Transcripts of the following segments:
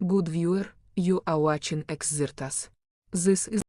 Good viewer, you are watching Xirtus. This is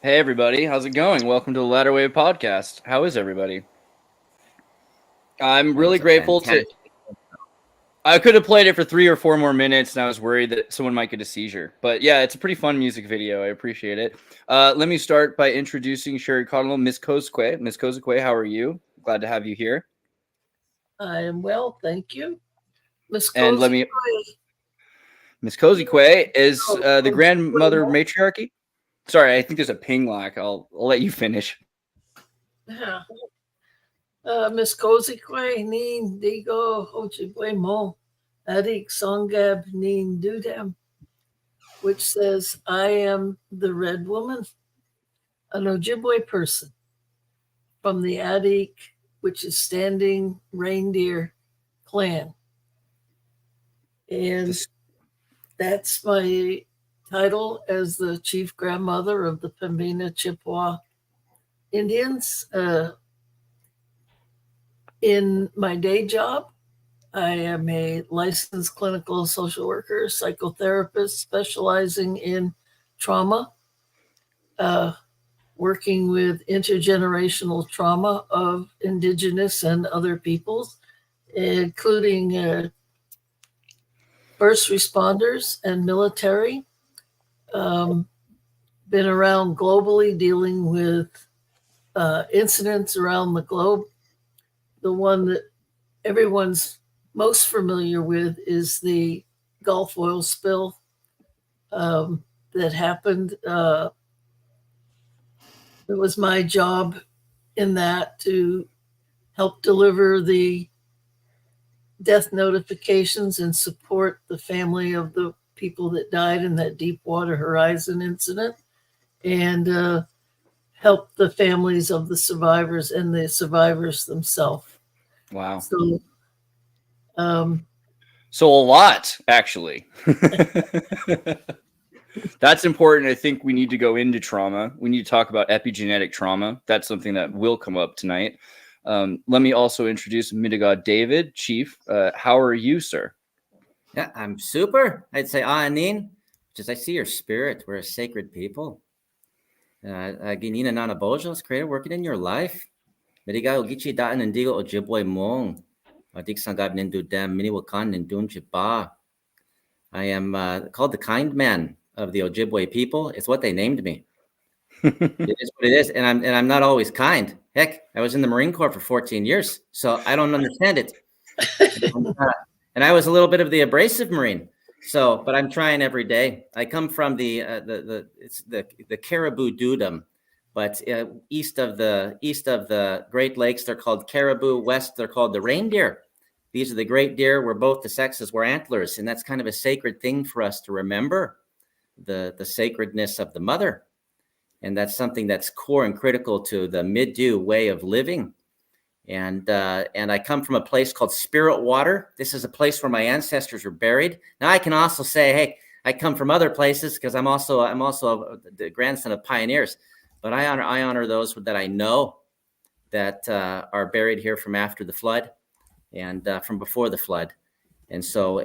Hey everybody, how's it going? Welcome to the Latterwave podcast. How is everybody? I'm really grateful I could have played it for 3 or 4 more minutes, and I was worried that someone might get a seizure. But yeah, it's a pretty fun music video. I appreciate it. Let me start by introducing Sherry Connell, Miss Kozekwe. Miss Kozekwe, how are you? Glad to have you here. I am well, thank you. Miss Kozekwe is the grandmother matriarchy. Sorry, I think there's a ping lag. I'll let you finish. Yeah. Miss Kozekwe nin digo Ojibwe mo adik songab nin dudam, which says, I am the red woman, an Ojibwe person from the Adik, which is standing reindeer clan. And that's my title as the chief grandmother of the Pembina Chippewa Indians. In my day job, I am a licensed clinical social worker, psychotherapist specializing in trauma, working with intergenerational trauma of Indigenous and other peoples, including first responders and military. Been around globally dealing with incidents around the globe. The one that everyone's most familiar with is the Gulf oil spill that happened. It was my job in that to help deliver the death notifications and support the family of the people that died in that Deepwater Horizon incident, and help the families of the survivors and the survivors themselves. Wow. So a lot, actually. That's important. I think we need to go into trauma. We need to talk about epigenetic trauma. That's something that will come up tonight. Let me also introduce Midegah David, Chief. How are you, sir? Yeah, I'm super. I'd say Anin, just I see your spirit. We're a sacred people. Ginina Nana Bojos, creator working in your life. Midegah Ogichi Datan and Digo Ojibwe Mong. Adik Sangab Nindu Dam Miniwakan Nindun Chiba. I am called the kind man of the Ojibwe people. It's what they named me. It is what it is. And I'm not always kind. Heck, I was in the Marine Corps for 14 years, so I don't understand it. And I was a little bit of the abrasive Marine. So, but I'm trying every day. I come from the Caribou Dudum, but east of the Great Lakes, they're called caribou. West, they're called the reindeer. These are the great deer where both the sexes wear antlers, and that's kind of a sacred thing for us to remember, the sacredness of the mother, and that's something that's core and critical to the Midegah way of living. And I come from a place called Spirit Water. This is a place where my ancestors were buried. Now I can also say, hey, I come from other places because I'm also the grandson of pioneers. But I honor those that I know that are buried here from after the flood and from before the flood. And so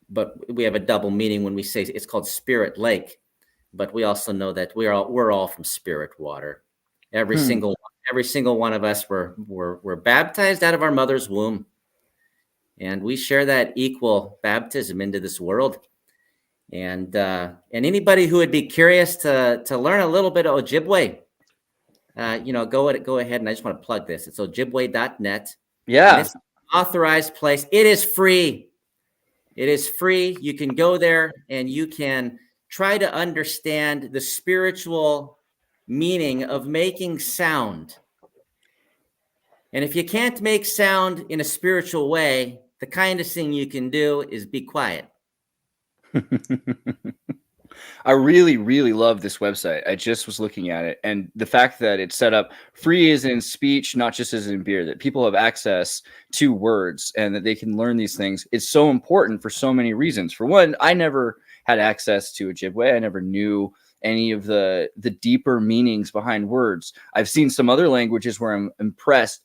but we have a double meaning when we say it's called Spirit Lake. But we also know that we're all from Spirit Water. Every single every single one of us were baptized out of our mother's womb. And we share that equal baptism into this world. And anybody who would be curious to learn a little bit of Ojibwe, go ahead, and I just want to plug this. It's ojibwe.net. Yeah. And it's an authorized place. It is free. It is free. You can go there and you can try to understand the spiritual meaning of making sound. And if you can't make sound in a spiritual way, the kindest thing you can do is be quiet. I really, really love this website. I just was looking at it, and the fact that it's set up free as in speech, not just as in beer, that people have access to words and that they can learn these things is so important for so many reasons. For one, I never had access to Ojibwe. I never knew any of the deeper meanings behind words. I've seen some other languages where I'm impressed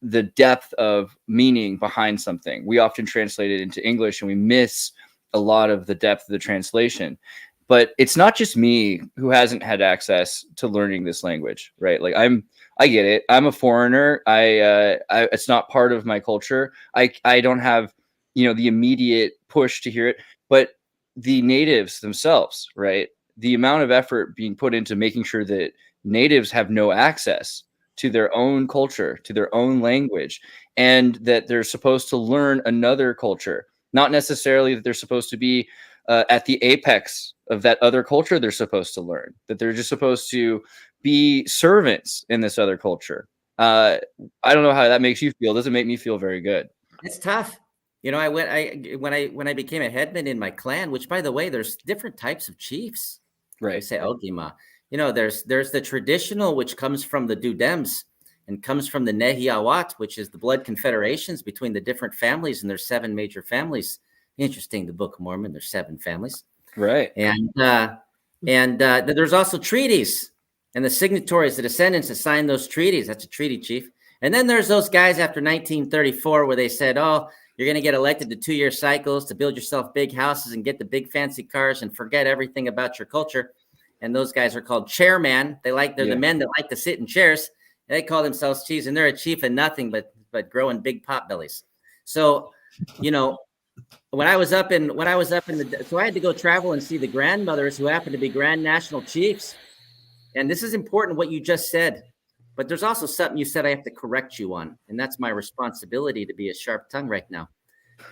the depth of meaning behind something. We often translate it into English and we miss a lot of the depth of the translation. But it's not just me who hasn't had access to learning this language, right? Like I get it. I'm a foreigner. It's not part of my culture. I don't have, the immediate push to hear it, but the natives themselves, right? The amount of effort being put into making sure that natives have no access to their own culture, to their own language, and that they're supposed to learn another culture, not necessarily that they're supposed to be at the apex of that other culture they're supposed to learn, that they're just supposed to be servants in this other culture. I don't know how that makes you feel. It doesn't make me feel very good. It's tough. When I became a headman in my clan, which by the way, there's different types of chiefs. Right. I say Ogima. There's the traditional, which comes from the Dudems and comes from the Nehiawat, which is the blood confederations between the different families, and there's 7 major families. Interesting, the Book of Mormon, there's 7 families. Right. And there's also treaties, and the signatories, the descendants that signed those treaties. That's a treaty chief. And then there's those guys after 1934 where they said, oh, you're going to get elected to 2-year cycles to build yourself big houses and get the big fancy cars and forget everything about your culture. And those guys are called chairman. They're the men that like to sit in chairs. They call themselves chiefs, and they're a chief and nothing but growing big pot bellies. So, when I was up in so I had to go travel and see the grandmothers who happened to be Grand National Chiefs. And this is important what you just said, but there's also something you said I have to correct you on, and that's my responsibility to be a sharp tongue right now.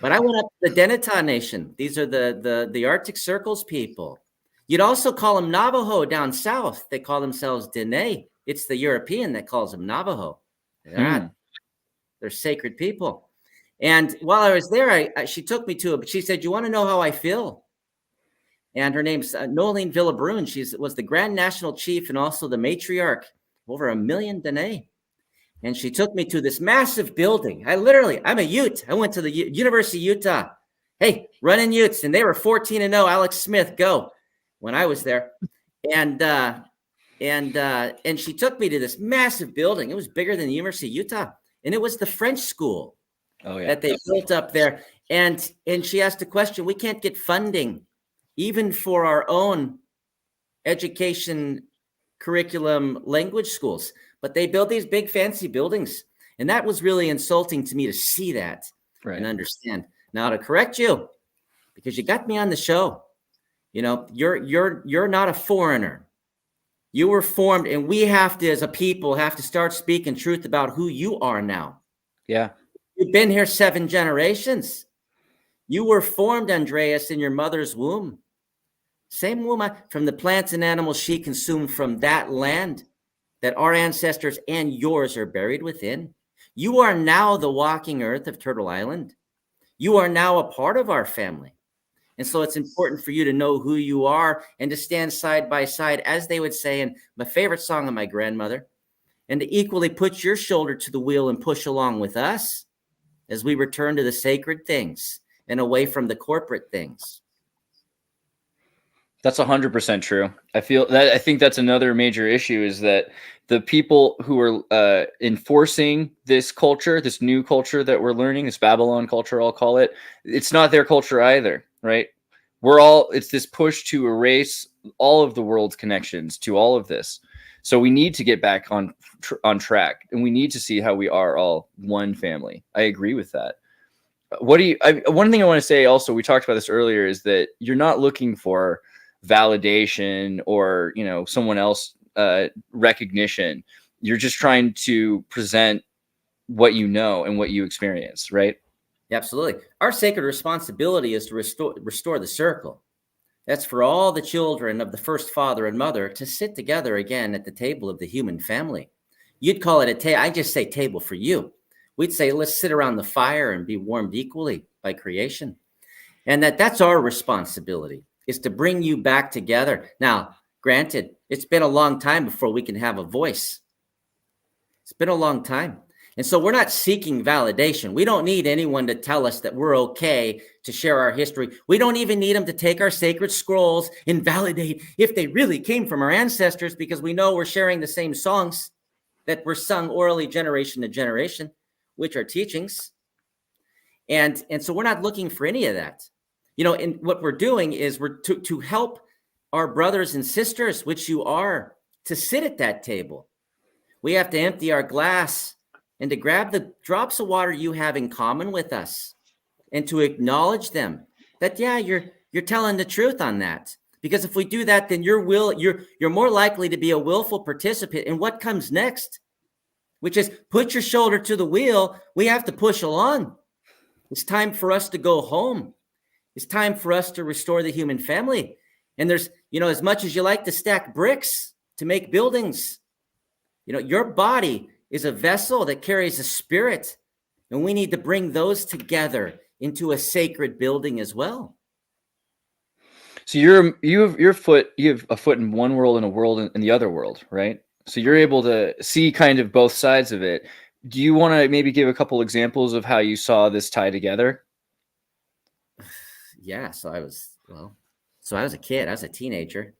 But I went up to the Deneta Nation. These are the Arctic Circles people. You'd also call them Navajo down south. They call themselves Dene. It's the European that calls them Navajo. They're sacred people. And while I was there, she took me to it, but she said, you want to know how I feel? And her name's Nolene Villabrun. She was the Grand National Chief and also the matriarch, over 1 million Dene. And she took me to this massive building. I'm a Ute. I went to the University of Utah. Hey, running Utes. And they were 14-0. Alex Smith, go. When I was there. And she took me to this massive building. It was bigger than the University of Utah. And it was the French school. Oh, yeah. That they built up there. And she asked a question. We can't get funding even for our own education curriculum language schools, but they built these big fancy buildings. And that was really insulting to me to see that and understand. Now to correct you, because you got me on the show, you're not a foreigner. You were formed, and we have to, as a people, have to start speaking truth about who you are now. Yeah. You've been here 7 generations. You were formed, Andreas, in your mother's womb. Same womb from the plants and animals she consumed from that land that our ancestors and yours are buried within. You are now the walking earth of Turtle Island. You are now a part of our family. And so it's important for you to know who you are and to stand side by side, as they would say in my favorite song of my grandmother, and to equally put your shoulder to the wheel and push along with us as we return to the sacred things and away from the corporate things. That's 100% true. I think that's another major issue, is that the people who are enforcing this culture, this new culture that we're learning, this Babylon culture, I'll call it, it's not their culture either, right? It's this push to erase all of the world's connections to all of this. So we need to get back on track, and we need to see how we are all one family. I agree with that. What do you? One thing I want to say also, we talked about this earlier, is that you're not looking for validation or someone else recognition. You're just trying to present what you know and what you experience, right? Absolutely. Our sacred responsibility is to restore the circle. That's for all the children of the first father and mother to sit together again at the table of the human family. You'd call it a table. I just say table for you. We'd say, let's sit around the fire and be warmed equally by creation. And that's our responsibility, is to bring you back together. Now, granted, it's been a long time before we can have a voice. It's been a long time. And so we're not seeking validation. We don't need anyone to tell us that we're okay to share our history. We don't even need them to take our sacred scrolls and validate if they really came from our ancestors, because we know we're sharing the same songs that were sung orally generation to generation, which are teachings. And so we're not looking for any of that. And what we're doing is we're to help our brothers and sisters, which you are, to sit at that table. We have to empty our glass and to grab the drops of water you have in common with us, and to acknowledge them that, yeah, you're telling the truth on that. Because if we do that, then you're more likely to be a willful participant in what comes next, which is put your shoulder to the wheel. We have to push along. It's time for us to go home. It's time for us to restore the human family. And there's, as much as you like to stack bricks to make buildings, your body is a vessel that carries a spirit, and we need to bring those together into a sacred building as well. So you have a foot in one world and a world in the other world, right? So you're able to see kind of both sides of it. Do you want to maybe give a couple examples of how you saw this tie together? Yeah. So I was a kid. I was a teenager,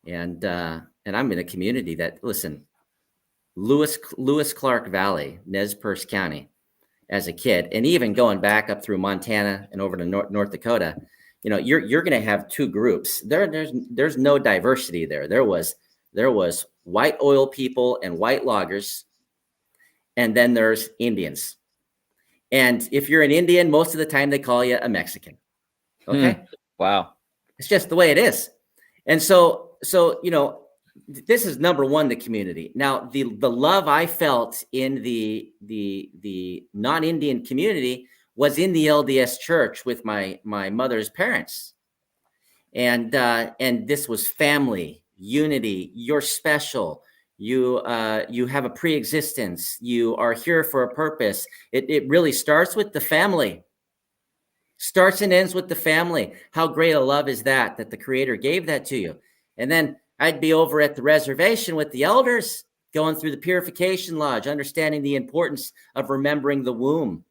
and I'm in a community that, listen, Lewis Clark Valley, Nez Perce County, as a kid, and even going back up through Montana and over to North Dakota, you're going to have two groups. There's no diversity there. There was white oil people and white loggers, and then there's Indians. And if you're an Indian, most of the time they call you a Mexican. Okay. Wow. It's just the way it is. And so this is number one, the community. Now, the love I felt in the non-Indian community was in the LDS church with my mother's parents. And this was family, unity. You're special. You have a pre-existence. You are here for a purpose. It really starts with the family. Starts and ends with the family. How great a love is that the Creator gave that to you. And then I'd be over at the reservation with the elders, going through the purification lodge, understanding the importance of remembering the womb,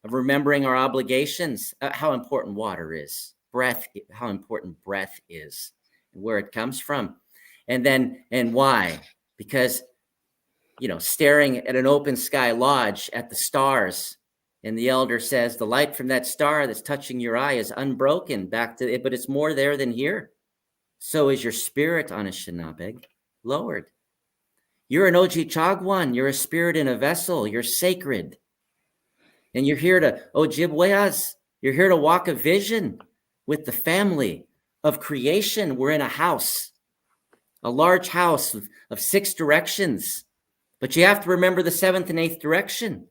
of remembering our obligations, how important water is, breath, how important breath is, and where it comes from. And why? Because, staring at an open sky lodge at the stars, and the elder says, the light from that star that's touching your eye is unbroken back to it, but it's more there than here. So is your spirit on a Shinabeg lowered. You're an Ojichagwan. You're a spirit in a vessel. You're sacred. And you're here to Ojibweas. You're here to walk a vision with the family of creation. We're in a house, a large house of 6 directions. But you have to remember the 7th and 8th direction.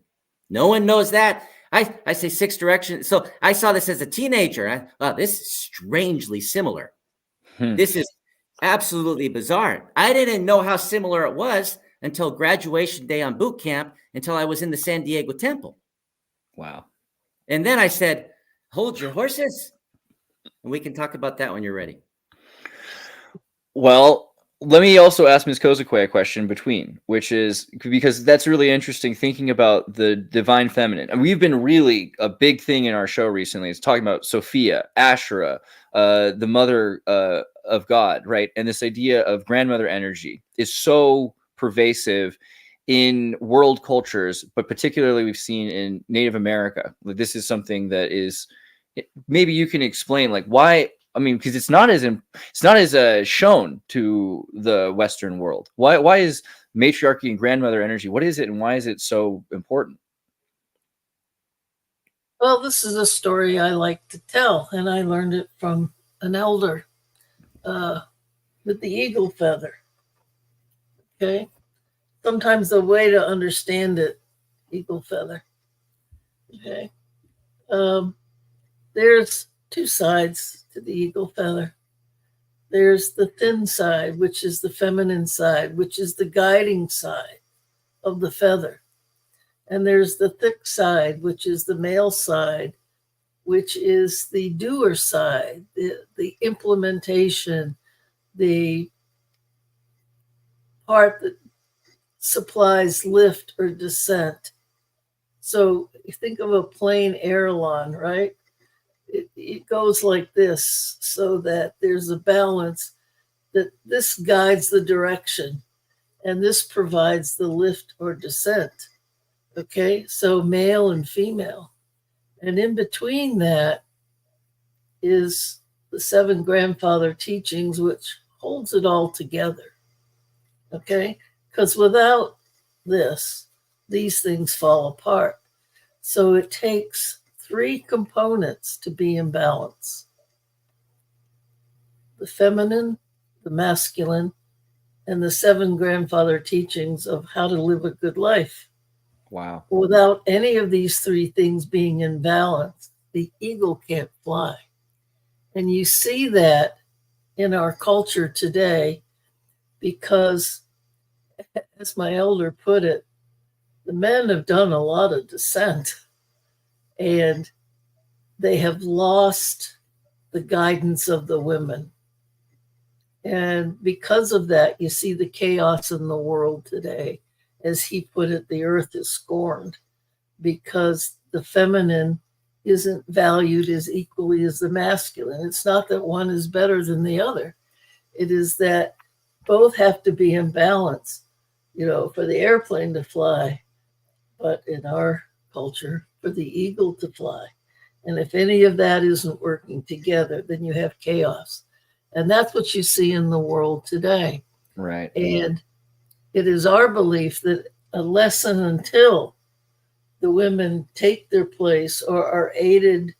No one knows that. I say 6 directions. So I saw this as a teenager. This is strangely similar. This is absolutely bizarre. I didn't know how similar it was until graduation day on boot camp, until I was in the San Diego temple. Wow. And then I said, hold your horses. And we can talk about that when you're ready. Well, let me also ask Ms. Kozakwe a question between, which is because that's really interesting, thinking about the divine feminine. And we've been really a big thing in our show recently is talking about Sophia, Asherah, the mother of God, right? And this idea of grandmother energy is so pervasive in world cultures, but particularly we've seen in Native America. This is something that is, maybe you can explain, like, why I mean, because it's not as shown to the Western world. Why is matriarchy and grandmother energy? What is it, and why is it so important? Well, this is a story I like to tell, and I learned it from an elder with the eagle feather. Okay, sometimes the way to understand it, eagle feather. Okay, there's two sides to the eagle feather. There's the thin side, which is the feminine side, which is the guiding side of the feather. And there's the thick side, which is the male side, which is the doer side, the implementation, the part that supplies lift or descent. So you think of a plane aileron, right? It goes like this so that there's a balance, that this guides the direction and this provides the lift or descent. Okay, so male and female. And in between that is the 7 grandfather teachings, which holds it all together. Okay, because without this, these things fall apart. So it takes 3 components to be in balance: the feminine, the masculine, and the 7 grandfather teachings of how to live a good life. Wow. Without any of these 3 things being in balance, the eagle can't fly. And you see that in our culture today because, as my elder put it, the men have done a lot of descent and they have lost the guidance of the women. And because of that, you see the chaos in the world today. As he put it, the earth is scorned because the feminine isn't valued as equally as the masculine. It's not that one is better than the other. It is that both have to be in balance, for the airplane to fly, but in our culture, for the eagle to fly. And if any of that isn't working together, then you have chaos. And that's what you see in the world today. Right. And it is our belief that unless and until the women take their place or are aided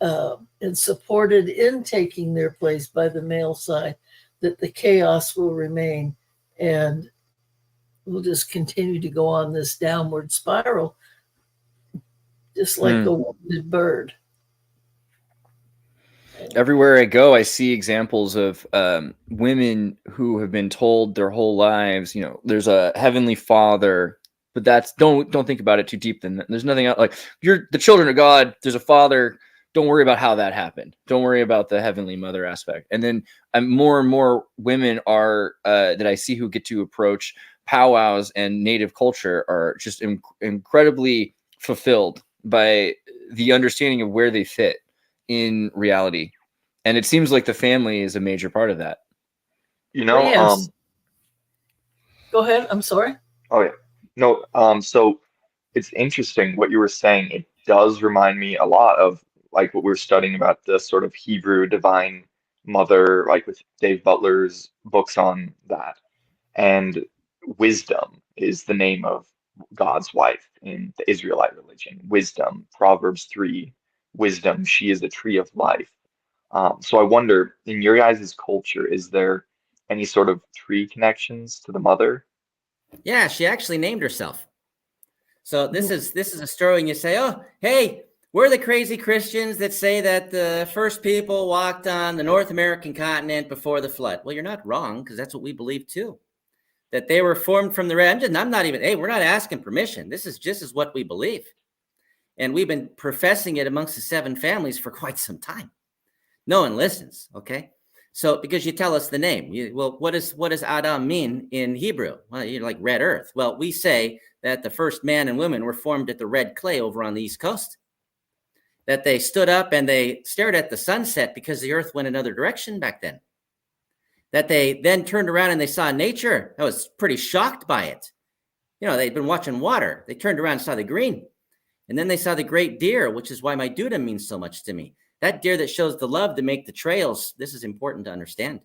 and supported in taking their place by the male side, that the chaos will remain and we'll just continue to go on this downward spiral, just like a wounded bird. Everywhere I go, I see examples of women who have been told their whole lives, there's a heavenly father, but that's don't think about it too deep. Then there's nothing else. Like, you're the children of God. There's a father. Don't worry about how that happened. Don't worry about the heavenly mother aspect. And then more and more women are that I see who get to approach powwows and native culture are just incredibly fulfilled by the understanding of where they fit in reality. And it seems like the family is a major part of that. Yes. Go ahead. I'm sorry. Oh yeah. No, so it's interesting what you were saying. It does remind me a lot of like what we were studying about the sort of Hebrew divine mother, like with Dave Butler's books on that. And wisdom is the name of God's wife in the Israelite religion. Wisdom, Proverbs 3, wisdom, she is the tree of life. So I wonder, in your guys' culture, is there any sort of tree connections to the mother? Yeah, she actually named herself. So this is a story when you say, oh, hey, we're the crazy Christians that say that the first people walked on the North American continent before the flood. Well, you're not wrong, because that's what we believe too. That they were formed from the red. I'm not even, hey, we're not asking permission. This is just as what we believe. And we've been professing it amongst the 7 families for quite some time. No one listens, okay? So because you tell us the name, what does Adam mean in Hebrew? Well, you're like red earth. Well, we say that the first man and woman were formed at the red clay over on the East Coast. That they stood up and they stared at the sunset because the earth went another direction back then. That they then turned around and they saw nature. I was pretty shocked by it. They'd been watching water. They turned around and saw the green. And then they saw the great deer, which is why my Duda means so much to me. That deer that shows the love to make the trails. This is important to understand.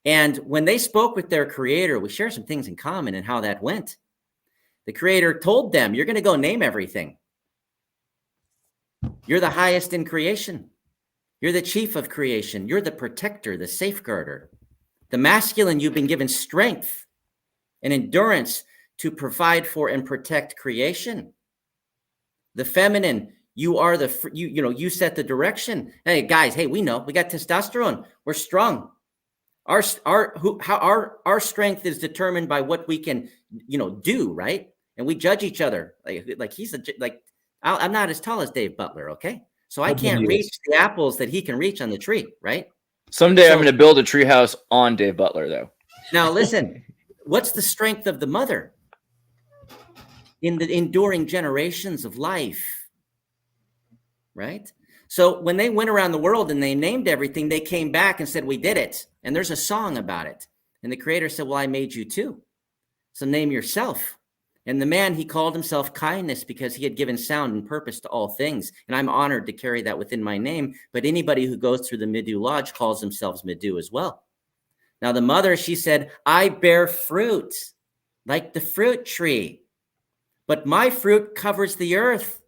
And when they spoke with their creator, we share some things in common and how that went. The creator told them, you're going to go name everything. You're the highest in creation. You're the chief of creation. You're the protector, the safeguarder. The masculine, you've been given strength and endurance to provide for and protect creation. The feminine, you are you set the direction. Hey guys, hey, we know we got testosterone. We're strong. Our strength is determined by what we can, do, right? And we judge each other. I'm not as tall as Dave Butler, okay? So I can't reach the apples that he can reach on the tree, right? Someday I'm going to build a treehouse on Dave Butler, though. Now listen, what's the strength of the mother in the enduring generations of life, right? So when they went around the world and they named everything, they came back and said, we did it. And there's a song about it. And the creator said, well, I made you too. So name yourself. And the man, he called himself Kindness because he had given sound and purpose to all things. And I'm honored to carry that within my name. But anybody who goes through the Midegah Lodge calls themselves Midegah as well. Now the mother, she said, I bear fruit like the fruit tree, but my fruit covers the earth.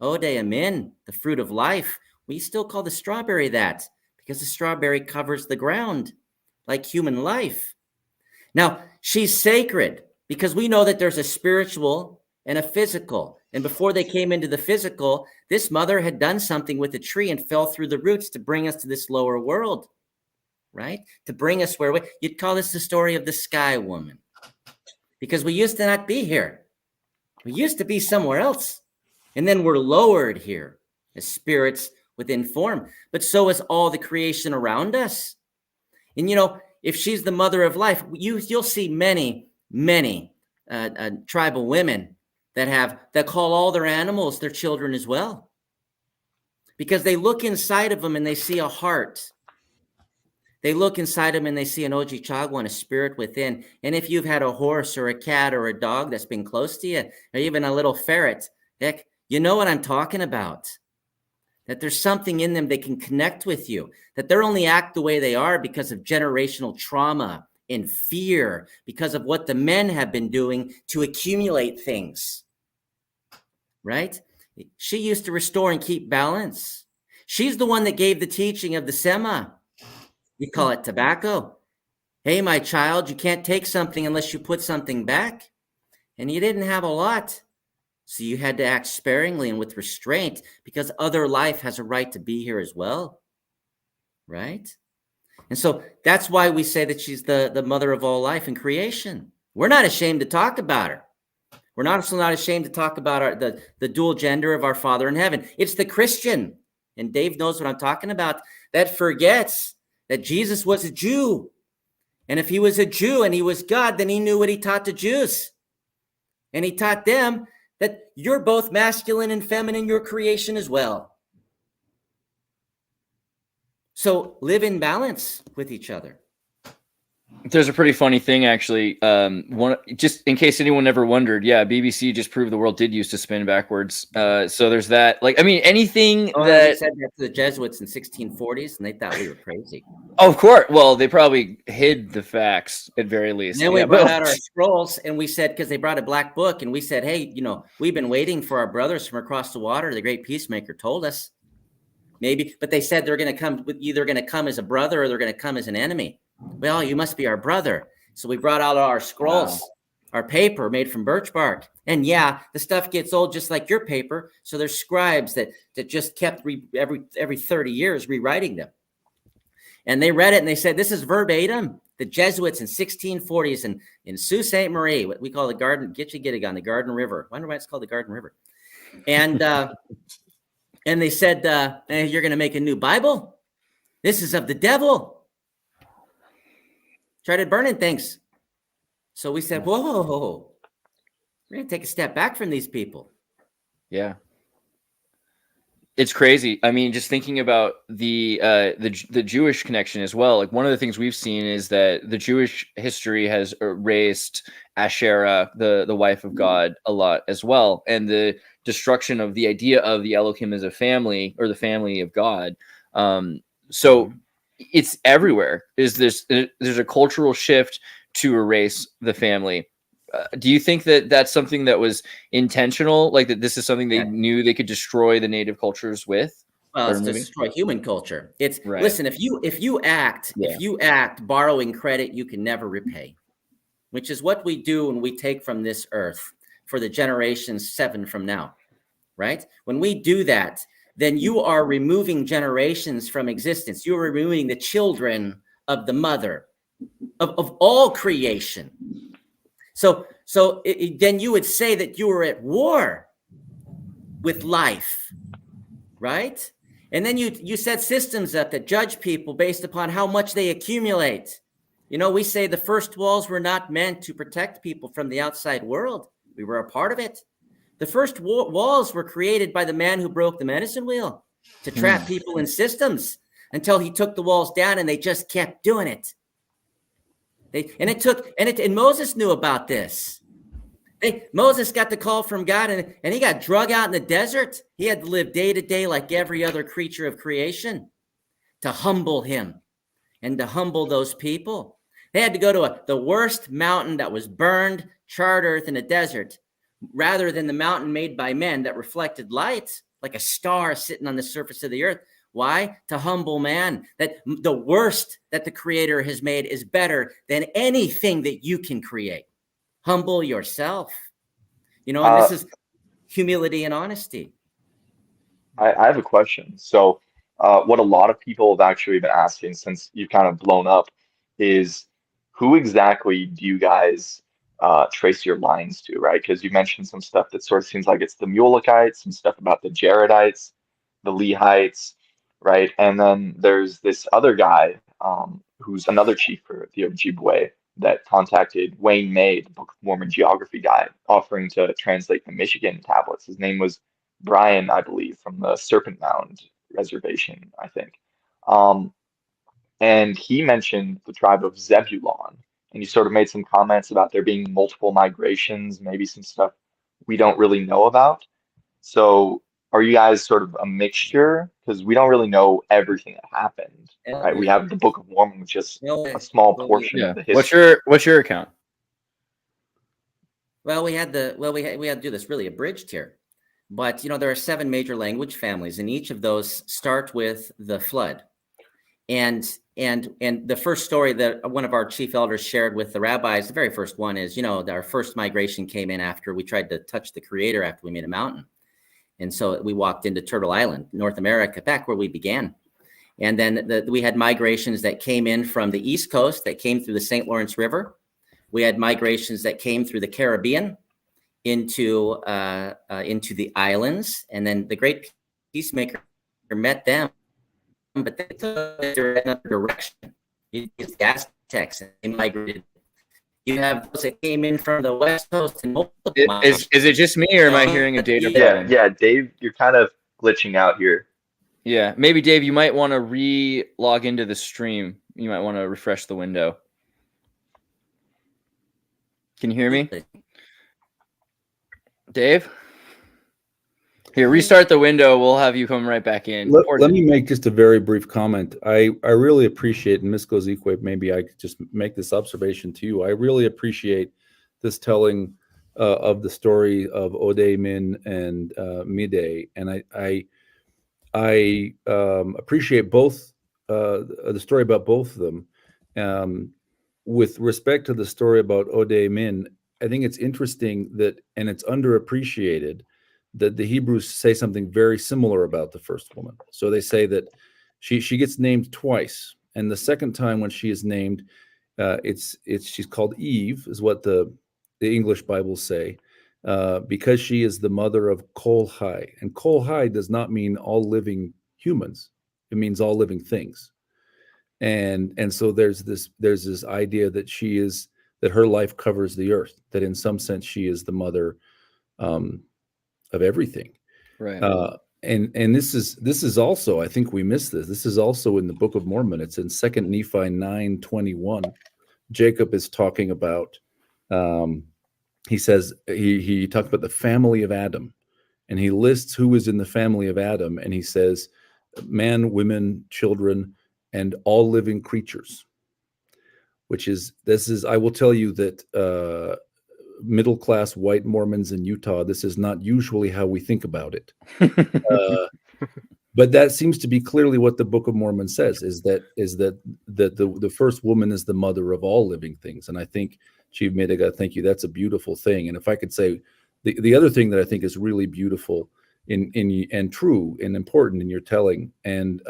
Ode Amin, the fruit of life. We still call the strawberry that because the strawberry covers the ground like human life. Now, she's sacred because we know that there's a spiritual and a physical. And before they came into the physical, this mother had done something with the tree and fell through the roots to bring us to this lower world, right? To bring us where you'd call this the story of the sky woman because we used to not be here. We used to be somewhere else. And then we're lowered here as spirits within form, but so is all the creation around us. And if she's the mother of life, you'll see many tribal women that call all their animals their children as well, because they look inside of them and they see a heart. They look inside them and they see an Ojibwe, a spirit within. And if you've had a horse or a cat or a dog that's been close to you, or even a little ferret, heck, you know what I'm talking about. That there's something in them that can connect with you, that they only act the way they are because of generational trauma and fear, because of what the men have been doing to accumulate things, right? She used to restore and keep balance. She's the one that gave the teaching of the Sema. We call it tobacco. Hey, my child, you can't take something unless you put something back. And you didn't have a lot. So you had to act sparingly and with restraint because other life has a right to be here as well, right? And so that's why we say that she's the mother of all life and creation. We're not ashamed to talk about her. We're also not ashamed to talk about the dual gender of our Father in heaven. It's the Christian, and Dave knows what I'm talking about, that forgets that Jesus was a Jew. And if he was a Jew and he was God, then he knew what he taught the Jews. And he taught them that you're both masculine and feminine, your creation as well. So live in balance with each other. There's a pretty funny thing, actually. Just in case anyone ever wondered, BBC just proved the world did used to spin backwards. So there's that. Anything that they said that to the Jesuits in 1640s, and they thought we were crazy. Oh, of course. Well, they probably hid the facts at very least. And then we brought out our scrolls, and we said, because they brought a black book, and we said, hey, we've been waiting for our brothers from across the water. The great peacemaker told us. Maybe, but they said they're going to come, either going to come as a brother or they're going to come as an enemy. Well, you must be our brother. So we brought out our scrolls, our paper made from birch bark. And the stuff gets old just like your paper. So there's scribes that just kept every 30 years rewriting them. And they read it and they said, this is verbatim. The Jesuits in 1640s in Sault Ste. Marie, what we call the Garden, Gitchigidigan, the Garden River. I wonder why it's called the Garden River. And and they said, hey, you're going to make a new Bible? This is of the devil. Started burning things. So we said, whoa, we're going to take a step back from these people. Yeah. It's crazy. I mean, just thinking about the Jewish connection as well. Like one of the things we've seen is that the Jewish history has raised Asherah, the wife of God, a lot as well, and the destruction of the idea of the Elohim as a family or the family of God. So it's everywhere. There's a cultural shift to erase the family. Do you think that that's something that was intentional? Like that this is something they knew they could destroy the native cultures with? Well, it's destroy human culture. It's Right. Listen, if you act borrowing credit you can never repay, which is what we do when we take from this earth for the generations 7 from now, right? When we do that, then you are removing generations from existence. You're removing the children of the mother of all creation. So then you would say that you were at war with life, right? And then you set systems up that judge people based upon how much they accumulate. You know, we say the first walls were not meant to protect people from the outside world. We were a part of it. The first walls were created by the man who broke the medicine wheel to trap people in systems until he took the walls down, and they just kept doing it. And Moses knew about this. Moses got the call from God, and he got drug out in the desert. He had to live day to day like every other creature of creation to humble him and to humble those people. They had to go to the worst mountain that was burned, charred earth in a desert, rather than the mountain made by men that reflected light like a star sitting on the surface of the earth. Why? To humble man, that the worst that the Creator has made is better than anything that you can create. Humble yourself. You know, and this is humility and honesty. I have a question. So, what a lot of people have actually been asking since you've kind of blown up is who exactly do you guys trace your lines to, right? Because you mentioned some stuff that sort of seems like it's the Mulekites, some stuff about the Jaredites, the Lehites, right? And then there's this other guy who's another chief for the Ojibwe that contacted Wayne May, the Book of Mormon geography guy, offering to translate the Michigan tablets. His name was Brian, I believe, from the Serpent Mound Reservation, I think. And he mentioned the tribe of Zebulon, and he sort of made some comments about there being multiple migrations, maybe some stuff we don't really know about. So are you guys sort of a mixture? Because we don't really know everything that happened, right? We have the Book of Mormon, which is a small portion of the history. What's your account? Well, we had to do this really abridged here. But, you know, there are 7 major language families, and each of those start with the flood. And the first story that one of our chief elders shared with the rabbis, the very first one is, you know, our first migration came in after we tried to touch the Creator after we made a mountain. And so we walked into Turtle Island, North America, back where we began. And then we had migrations that came in from the East Coast that came through the St. Lawrence River. We had migrations that came through the Caribbean into the islands. And then the great peacemaker met them, but they took it in another direction. It's the Aztecs, and they migrated. You have those that came in from the West Coast and is it just me, or am I hearing a data problem? Yeah, Dave, you're kind of glitching out here. Yeah, maybe Dave, you might want to re-log into the stream. You might want to refresh the window. Can you hear me, Dave? Here, restart the window. We'll have you come right back in. Let me make just a very brief comment. I really appreciate, and Ms. Gozikwe, maybe I could just make this observation to you. I really appreciate this telling of the story of Ode Min and Midegah, and I appreciate both the story about both of them. With respect to the story about Ode Min, I think it's interesting that, and it's underappreciated, that the Hebrews say something very similar about the first woman. So they say that she gets named twice, and the second time when she is named, she's called Eve, is what the English Bibles say, because she is the mother of Kol Hai, and Kol Hai does not mean all living humans; it means all living things. And so there's this idea that that her life covers the earth, that in some sense she is the mother of everything. Right. and this is also, I think we missed this. This is also in the Book of Mormon. It's in 2 Nephi 9:21. Jacob is talking about. He says he talks about the family of Adam, and he lists who is in the family of Adam, and he says, man, women, children, and all living creatures. I will tell you that middle-class white Mormons in Utah, this is not usually how we think about it. But that seems to be clearly what the Book of Mormon says, is that the first woman is the mother of all living things. And I think, Chief Midegah, thank you. That's a beautiful thing. And if I could say, the other thing that I think is really beautiful and true and important in your telling, and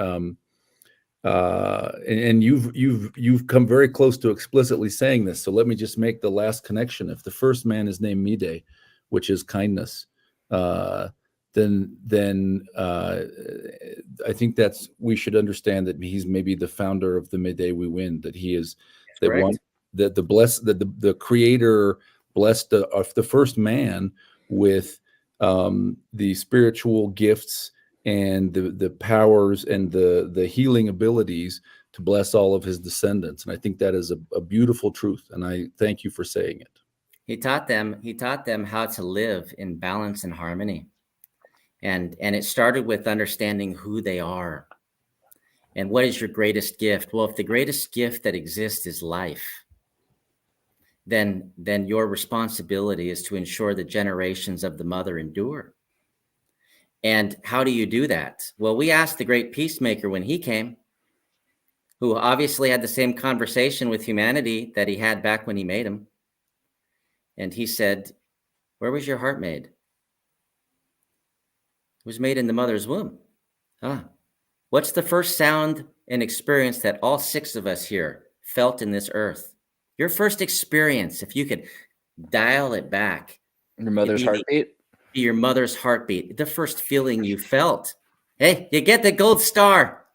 you've come very close to explicitly saying this. So let me just make the last connection. If the first man is named Mideh, which is kindness, then I think we should understand that he's maybe the founder of the Midday we win. That he is the creator blessed the first man with the spiritual gifts and the powers and the healing abilities to bless all of his descendants. And I think that is a beautiful truth. And I thank you for saying it. He taught them how to live in balance and harmony. And it started with understanding who they are. And what is your greatest gift? Well, if the greatest gift that exists is life, then your responsibility is to ensure the generations of the mother endure. And how do you do that? Well, we asked the great peacemaker when he came, who obviously had the same conversation with humanity that he had back when he made him. And he said, where was your heart made? It was made in the mother's womb. What's the first sound and experience that all 6 of us here felt in this earth? Your first experience, if you could dial it back. Your mother's heartbeat? Your mother's heartbeat, the first feeling you felt. Hey, you get the gold star.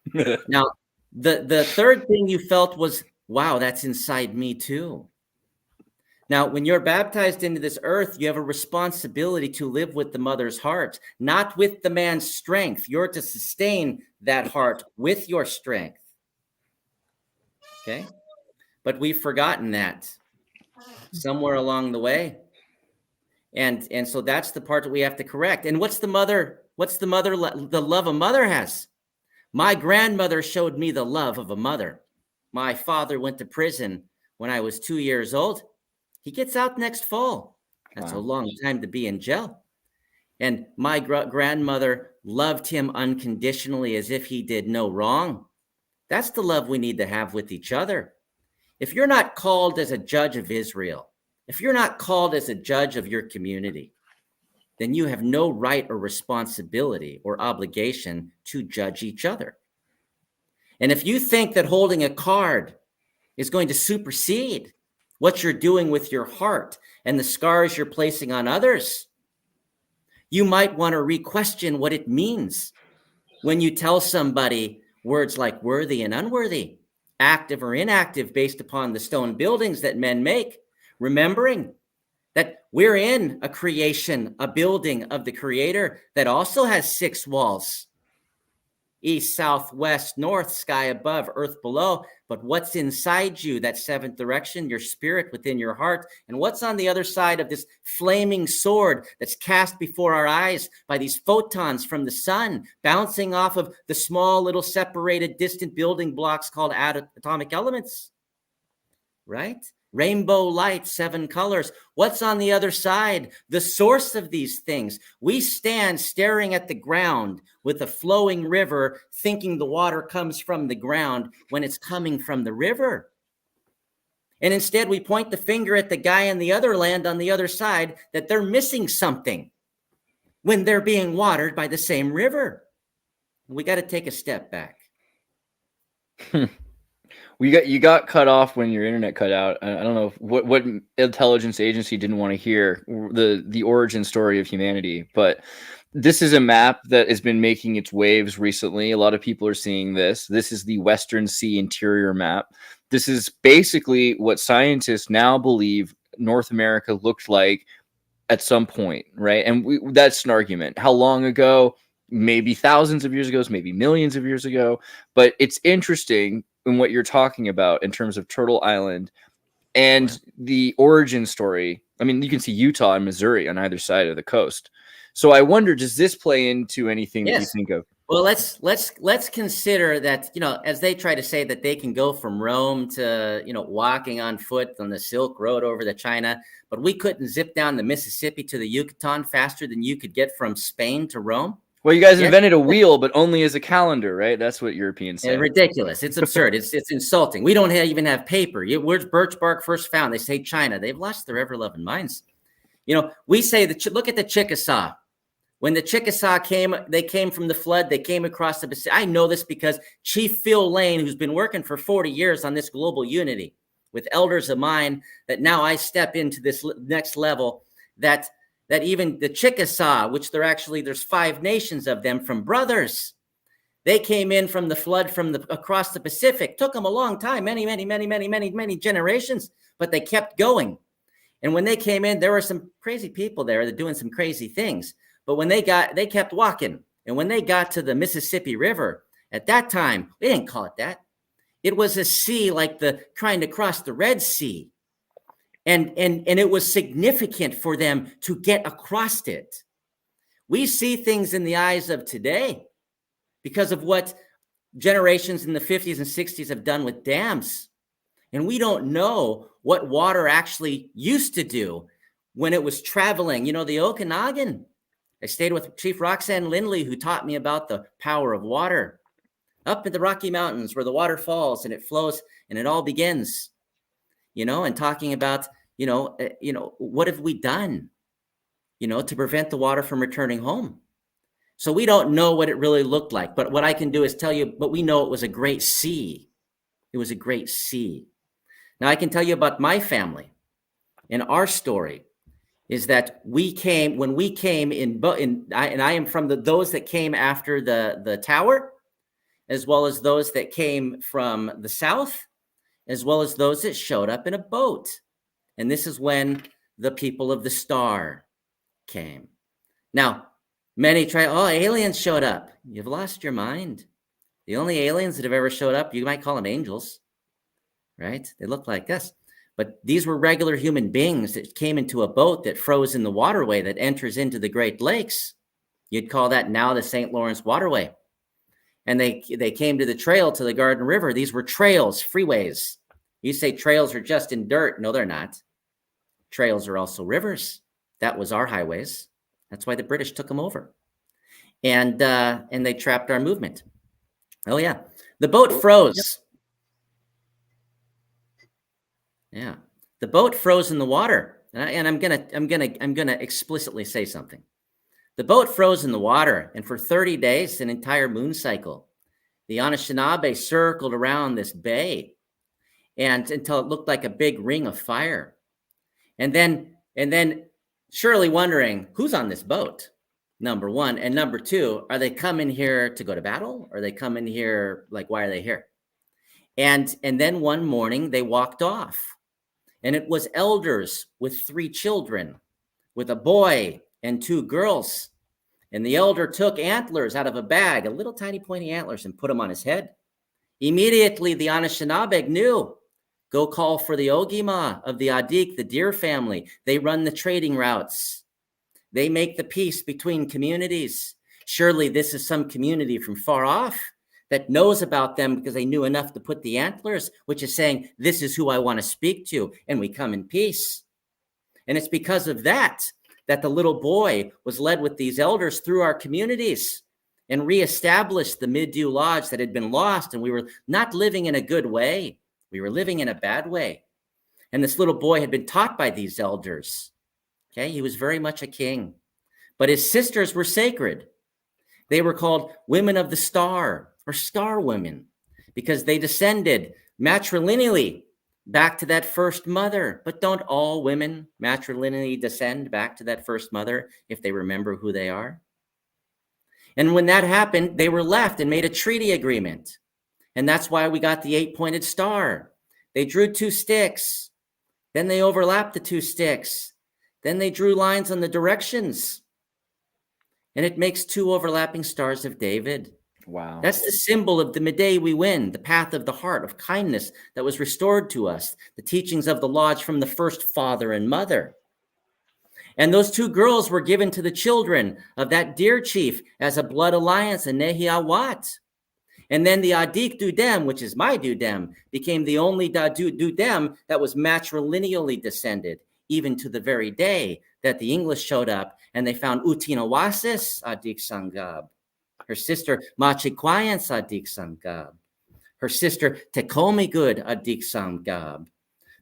Now, the third thing you felt was, wow, that's inside me too. Now, when you're baptized into this earth, you have a responsibility to live with the mother's heart, not with the man's strength. You're to sustain that heart with your strength. Okay? But we've forgotten that somewhere along the way. And so that's the part that we have to correct. And what's the love a mother has? My grandmother showed me the love of a mother. My father went to prison when I was 2 years old. He gets out next fall. That's a long time to be in jail. And my grandmother loved him unconditionally as if he did no wrong. That's the love we need to have with each other. If you're not called as a judge of Israel, if you're not called as a judge of your community, then you have no right or responsibility or obligation to judge each other. And if you think that holding a card is going to supersede what you're doing with your heart and the scars you're placing on others, you might want to re-question what it means when you tell somebody words like worthy and unworthy, active or inactive based upon the stone buildings that men make, remembering that we're in a creation, a building of the Creator that also has 6 walls. East, south, west, north, sky above, earth below. But what's inside you, that 7th direction, your spirit within your heart, and what's on the other side of this flaming sword that's cast before our eyes by these photons from the sun, bouncing off of the small little separated distant building blocks called atomic elements, right? Rainbow light, 7 colors. What's on the other side? The source of these things. We stand staring at the ground with a flowing river, thinking the water comes from the ground when it's coming from the river. And instead, we point the finger at the guy in the other land on the other side that they're missing something when they're being watered by the same river. We got to take a step back. You got cut off when your internet cut out. I don't know what intelligence agency didn't want to hear the origin story of humanity, but this is a map that has been making its waves recently. A lot of people are seeing this. This is the Western Sea interior map. This is basically what scientists now believe North America looked like at some point, right? And that's an argument. How long ago? maybe thousands of years ago, maybe millions of years ago. But it's interesting in what you're talking about in terms of Turtle Island and the origin story. I mean, you can see Utah and Missouri on either side of the coast. So I wonder, does this play into anything that you think of? Well, let's consider that, as they try to say that they can go from Rome to, walking on foot on the Silk Road over to China, but we couldn't zip down the Mississippi to the Yucatan faster than you could get from Spain to Rome. Well, you guys invented a wheel, but only as a calendar, right? That's what Europeans say. Ridiculous. It's absurd. It's insulting. We don't even have paper. Where's birch bark first found? They say China. They've lost their ever-loving minds. We say look at the Chickasaw. When the Chickasaw came, they came from the flood. They came across the Pacific. I know this because Chief Phil Lane, who's been working for 40 years on this global unity with elders of mine, that now I step into this next level, that even the Chickasaw, which there's 5 nations of them from brothers, they came in from the flood across the Pacific. Took them a long time, many generations, but they kept going. And when they came in, there were some crazy people there that doing some crazy things. But when they kept walking. And when they got to the Mississippi River, at that time, they didn't call it that. It was a sea like trying to cross the Red Sea. And it was significant for them to get across it. We see things in the eyes of today because of what generations in the 50s and 60s have done with dams. And we don't know what water actually used to do when it was traveling. The Okanagan. I stayed with Chief Roxanne Lindley, who taught me about the power of water up in the Rocky Mountains where the water falls and it flows and it all begins, and talking about, what have we done, to prevent the water from returning home? So we don't know what it really looked like. But what I can do is tell you, but we know it was a great sea. It was a great sea. Now I can tell you about my family and our story. Is that when we came and I am from those that came after the tower, as well as those that came from the south, as well as those that showed up in a boat. And this is when the people of the star came. Now, many try, aliens showed up. You've lost your mind. The only aliens that have ever showed up, you might call them angels, right? They look like us. But these were regular human beings that came into a boat that froze in the waterway that enters into the Great Lakes. You'd call that now the St. Lawrence Waterway. And they came to the trail to the Garden River. These were trails, freeways. You say trails are just in dirt. No, they're not. Trails are also rivers. That was our highways. That's why the British took them over. And they trapped our movement. Oh, yeah. The boat froze. Yeah, the boat froze in the water, and I'm gonna explicitly say something. The boat froze in the water, and for 30 days, an entire moon cycle, the Anishinaabe circled around this bay, and until it looked like a big ring of fire, and then surely wondering who's on this boat. Number one, and number two, are they coming here to go to battle? Or are they coming here why are they here? And then one morning they walked off. And it was elders with 3 children, with a boy and 2 girls. And the elder took antlers out of a bag, a little tiny pointy antlers, and put them on his head. Immediately, the Anishinaabe knew, go call for the Ogima of the Adik, the deer family. They run the trading routes. They make the peace between communities. Surely this is some community from far off that knows about them because they knew enough to put the antlers, which is saying, this is who I want to speak to, and we come in peace. And it's because of that the little boy was led with these elders through our communities and reestablished the Mid-Dew Lodge that had been lost, and we were not living in a good way. We were living in a bad way. And this little boy had been taught by these elders. Okay, he was very much a king. But his sisters were sacred. They were called women of the star, or star women, because they descended matrilineally back to that first mother. But don't all women matrilineally descend back to that first mother if they remember who they are? And when that happened, they were left and made a treaty agreement. And that's why we got the 8-pointed star. They drew 2 sticks. Then they overlapped the 2 sticks. Then they drew lines on the directions. and it makes 2 overlapping stars of David. Wow. That's the symbol of the Midday we win, the path of the heart, of kindness that was restored to us, the teachings of the lodge from the first father and mother. And those 2 girls were given to the children of that deer chief as a blood alliance, a Nehiawat. And then the Adik Dudem, which is my Dudem, became the only Dudem that was matrilineally descended, even to the very day that the English showed up and they found Utinawasis Adik Sangab, her sister Machikwayans Adik Sangab, her sister Tekomigud Adik Sangab.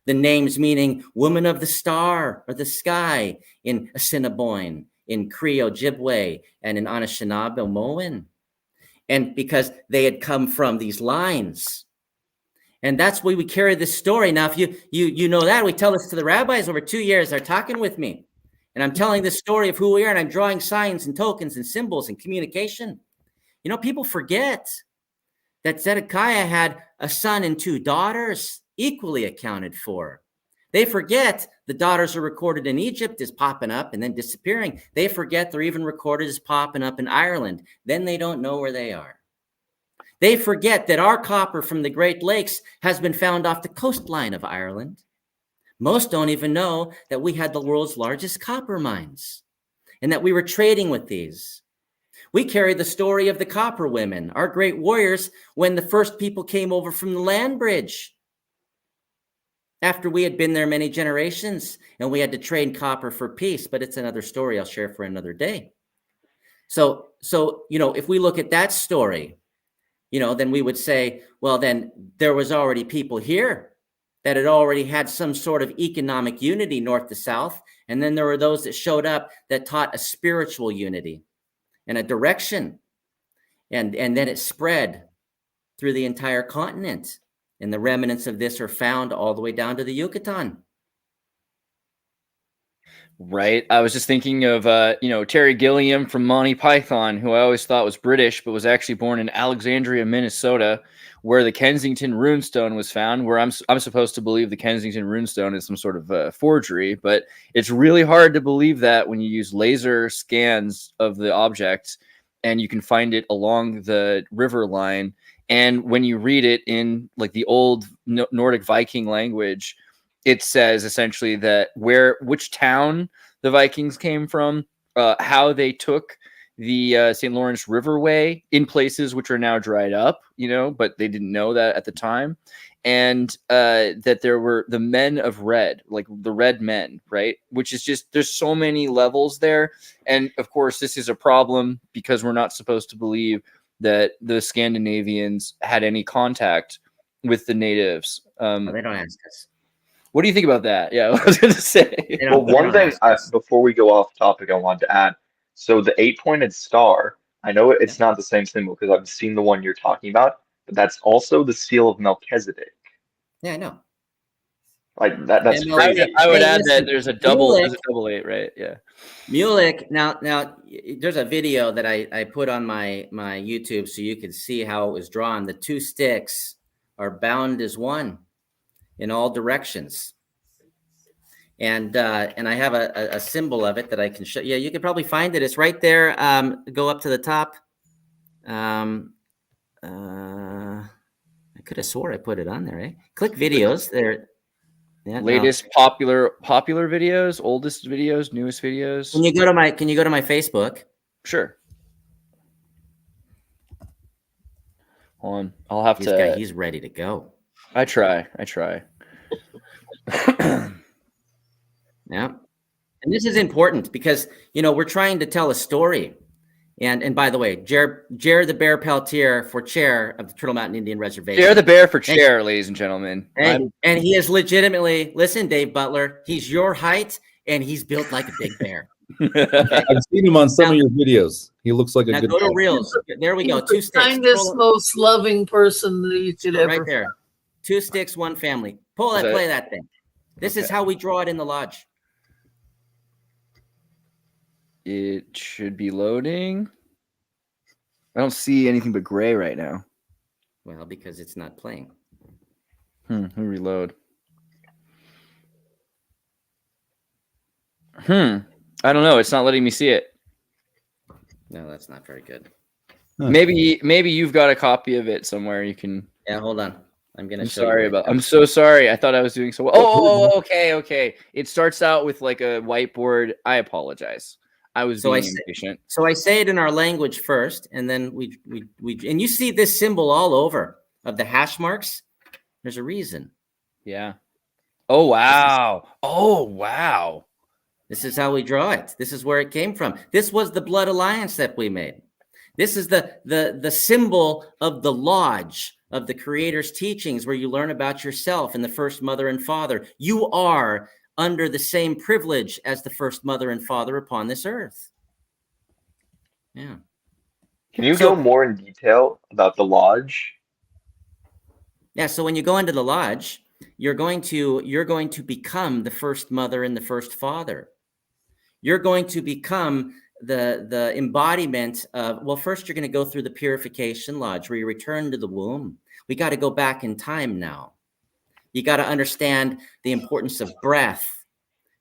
The names meaning woman of the star or the sky in Assiniboine, in Cree Ojibwe, and in Anishinaabe-Moan. And because they had come from these lines. And that's why we carry this story. Now, if you know that, we tell this to the rabbis over 2 years. They're talking with me. And I'm telling the story of who we are, and I'm drawing signs and tokens and symbols and communication. You know, people forget that Zedekiah had a son and 2 daughters equally accounted for. They forget the daughters are recorded in Egypt as popping up and then disappearing. They forget they're even recorded as popping up in Ireland. Then they don't know where they are. They forget that our copper from the Great Lakes has been found off the coastline of Ireland. Most don't even know that we had the world's largest copper mines and that we were trading with these. We carry the story of the copper women, our great warriors, when the first people came over from the land bridge. After we had been there many generations and we had to trade copper for peace, but it's another story I'll share for another day. So, you know, if we look at that story, you know, then we would say, well, then there was already people here that had already had some sort of economic unity north to south. And then there were those that showed up that taught a spiritual unity and a direction. And then it spread through the entire continent. And the remnants of this are found all the way down to the Yucatan. Right. I was just thinking of, you know, Terry Gilliam from Monty Python, who I always thought was British, but was actually born in Alexandria, Minnesota, where the Kensington runestone was found, where I'm supposed to believe the Kensington runestone is some sort of forgery, but it's really hard to believe that when you use laser scans of the object and you can find it along the river line. And when you read it in like the old Nordic Viking language, it says essentially that which town the Vikings came from, how they took the St. Lawrence Riverway in places which are now dried up, you know, but they didn't know that at the time. And that there were the men of red, like the red men, right? Which is just, there's so many levels there. And of course, this is a problem because we're not supposed to believe that the Scandinavians had any contact with the natives. Well, they don't ask us. What do you think about that? Yeah, I was going to say. Well, one thing before we go off topic, I wanted to add. So the 8-pointed star, I know it's not the same symbol because I've seen the one you're talking about, but that's also the seal of Melchizedek. Yeah, I know. Like that's And crazy. I would Hey, add listen, that there's a double Mulek- 8, right? Yeah. Mulek, now there's a video that I put on my YouTube so you can see how it was drawn. The 2 sticks are bound as one in all directions. And I have a symbol of it that I can show. Yeah, you can probably find it. It's right there. Go up to the top. I could have swore I put it on there, eh? Click videos there. Yeah, Latest popular videos, oldest videos, newest videos. Can you go to my Facebook? Sure. Hold on. I'll have He's ready to go. I try. Yeah. And this is important because, you know, we're trying to tell a story. And by the way, Jer the Bear Peltier for chair of the Turtle Mountain Indian Reservation. Jer the Bear for chair, ladies and gentlemen. And he is legitimately, listen, Dave Butler, he's your height and he's built like a big bear. Okay? I've seen him on some of your videos. He looks like a Now good go to guy. Reels. There we go. He's 2 the sticks. kindest, most loving person that you could ever Right there. 2 sticks, 1 family. Play that thing. This is how we draw it in the lodge. It should be loading. I don't see anything but gray right now. Well, because it's not playing. Let me reload. I don't know. It's not letting me see it. No, that's not very good. Maybe you've got a copy of it somewhere. You can. Yeah, hold on. I'm I'm so sorry. I thought I was doing so well. Okay. It starts out with like a whiteboard. I apologize. I was being impatient. So I say it in our language first, and then we and you see this symbol all over of the hash marks. There's a reason. Yeah. Oh wow. This is how we draw it. This is where it came from. This was the blood alliance that we made. This is the symbol of the lodge of the Creator's teachings, where you learn about yourself and the first mother and father. You are under the same privilege as the first mother and father upon this earth. Yeah. Can you go more in detail about the lodge? Yeah. So when you go into the lodge, you're going to become the first mother and the first father. You're going to become the embodiment of, well, first you're going to go through the purification lodge where you return to the womb. We got to go back in time now. You got to understand the importance of breath,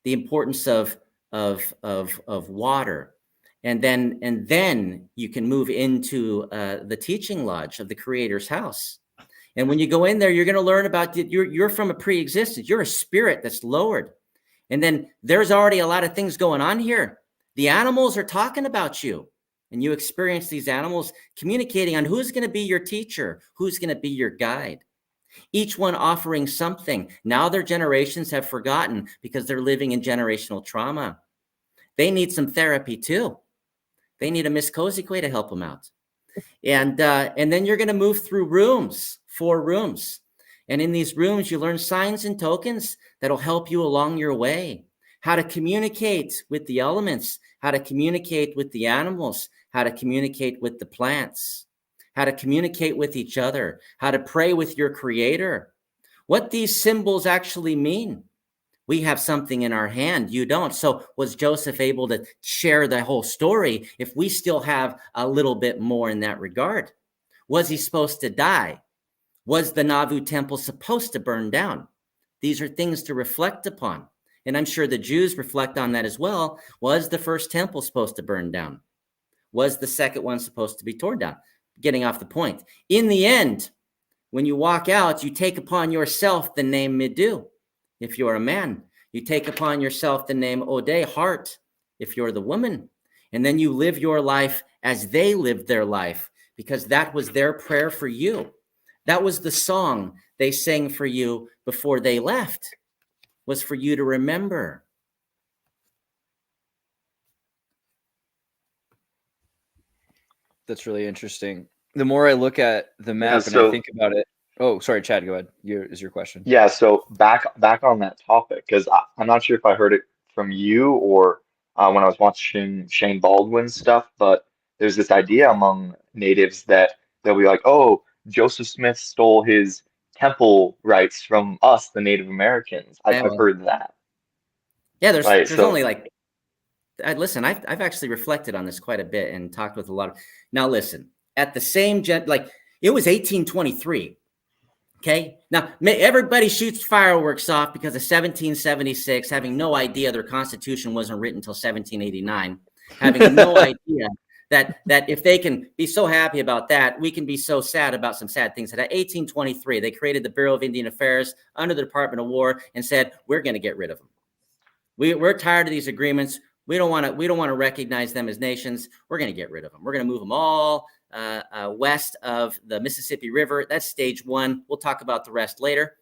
the importance of water, and then you can move into the teaching lodge of the Creator's house. And when you go in there, you're going to learn about you're from a pre-existence. You're a spirit that's lowered, and then there's already a lot of things going on here. The animals are talking about you, and you experience these animals communicating on who's going to be your teacher, who's going to be your guide. Each one offering something. Now their generations have forgotten because they're living in generational trauma. They need some therapy too. They need a Miss Kozikwe to help them out. And then you're going to move through rooms, 4 rooms. And in these rooms, you learn signs and tokens that'll help you along your way. How to communicate with the elements, how to communicate with the animals, how to communicate with the plants, how to communicate with each other, how to pray with your Creator. What these symbols actually mean. We have something in our hand, you don't. So was Joseph able to share the whole story if we still have a little bit more in that regard? Was he supposed to die? Was the Nauvoo temple supposed to burn down? These are things to reflect upon. And I'm sure the Jews reflect on that as well. Was the first temple supposed to burn down? Was the second one supposed to be torn down? Getting off the point. In the end, when you walk out, you take upon yourself the name Midu. If you're a man, you take upon yourself the name Ode, heart, if you're the woman. And then you live your life as they lived their life, because that was their prayer for you. That was the song they sang for you before they left, was for you to remember. That's really interesting. The more I look at the map and I think about it. Oh, sorry, Chad, go ahead. Is your question? Yeah, so back on that topic, because I'm not sure if I heard it from you or when I was watching Shane Baldwin's stuff, but there's this idea among natives that they'll be like, oh, Joseph Smith stole his temple rights from us, the Native Americans. I've heard that. Yeah, there's only like, listen, I've actually reflected on this quite a bit and talked with a lot of, now listen, at the same, like it was 1823. Okay. Now everybody shoots fireworks off because of 1776, having no idea their constitution wasn't written until 1789, having no idea that if they can be so happy about that, we can be so sad about some sad things. At 1823, they created the Bureau of Indian Affairs under the Department of War and said, we're going to get rid of them. We're tired of these agreements. We don't want to recognize them as nations. We're going to get rid of them. We're going to move them all west of the Mississippi River. That's stage 1. We'll talk about the rest later.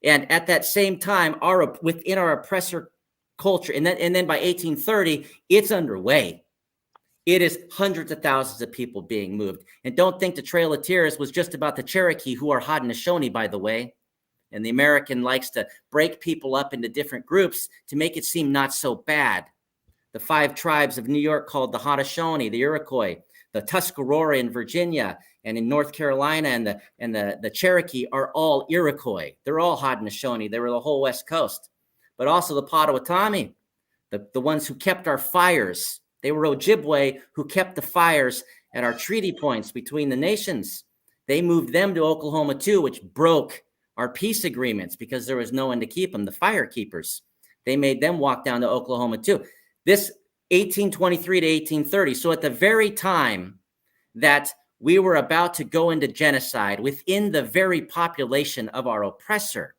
And at that same time, within our oppressor culture, and then by 1830, it's underway. It is hundreds of thousands of people being moved. And don't think the Trail of Tears was just about the Cherokee, who are Haudenosaunee, by the way. And the American likes to break people up into different groups to make it seem not so bad. The 5 tribes of New York called the Haudenosaunee, the Iroquois, the Tuscarora in Virginia, and in North Carolina, and the Cherokee are all Iroquois. They're all Haudenosaunee. They were the whole West Coast. But also the Potawatomi, the ones who kept our fires. They were Ojibwe who kept the fires at our treaty points between the nations. They moved them to Oklahoma too, which broke our peace agreements because there was no one to keep them, the fire keepers. They made them walk down to Oklahoma too. This 1823 to 1830. So at the very time that we were about to go into genocide within the very population of our oppressor,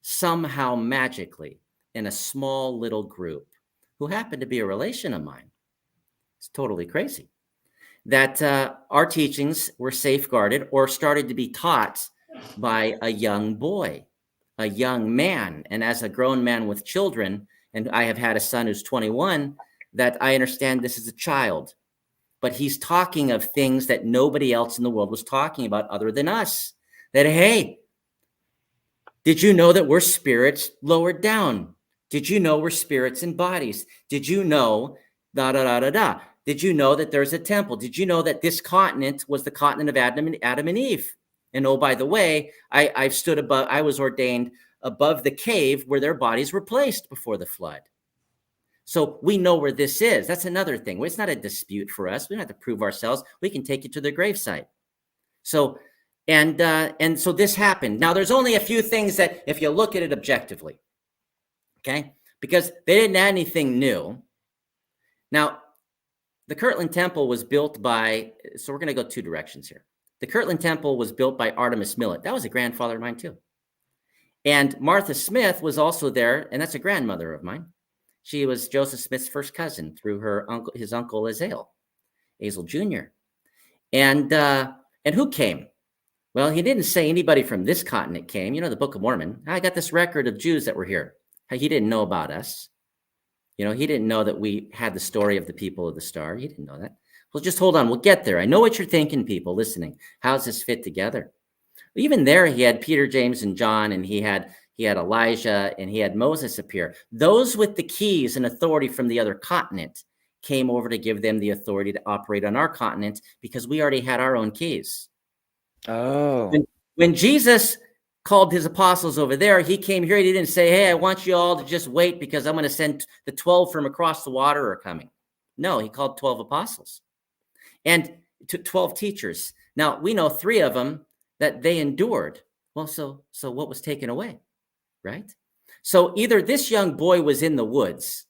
somehow magically in a small little group who happened to be a relation of mine, it's totally crazy, that our teachings were safeguarded or started to be taught by a young boy, a young man. And as a grown man with children, and I have had a son who's 21, that I understand this is a child, but he's talking of things that nobody else in the world was talking about other than us. That, hey, did you know that we're spirits lowered down? Did you know we're spirits in bodies? Did you know da da da da da? Did you know that there's a temple? Did you know that this continent was the continent of Adam and Eve? And oh, by the way, I was ordained above the cave where their bodies were placed before the flood. So we know where this is. That's another thing. It's not a dispute for us. We don't have to prove ourselves. We can take you to the gravesite. So, and so this happened. Now, there's only a few things that, if you look at it objectively, okay, because they didn't add anything new. Now, the Kirtland Temple was built by, so we're going to go two directions here. The Kirtland Temple was built by Artemis Millet. That was a grandfather of mine too. And Martha Smith was also there, and that's a grandmother of mine. She was Joseph Smith's first cousin through his uncle Azazel Jr. And who came? Well, he didn't say anybody from this continent came. You know, the Book of Mormon. I got this record of Jews that were here. He didn't know about us. You know, he didn't know that we had the story of the people of the star. He didn't know that. Well, just hold on. We'll get there. I know what you're thinking, people listening. How does this fit together? Even there, he had Peter, James, and John, and he had Elijah, and he had Moses appear. Those with the keys and authority from the other continent came over to give them the authority to operate on our continent because we already had our own keys. Oh. When Jesus called his apostles over there, he came here. He didn't say, hey, I want you all to just wait because I'm going to send the 12 from across the water are coming. No, he called 12 apostles and 12 teachers. Now, we know 3 of them that they endured. Well, so what was taken away, right? So either this young boy was in the woods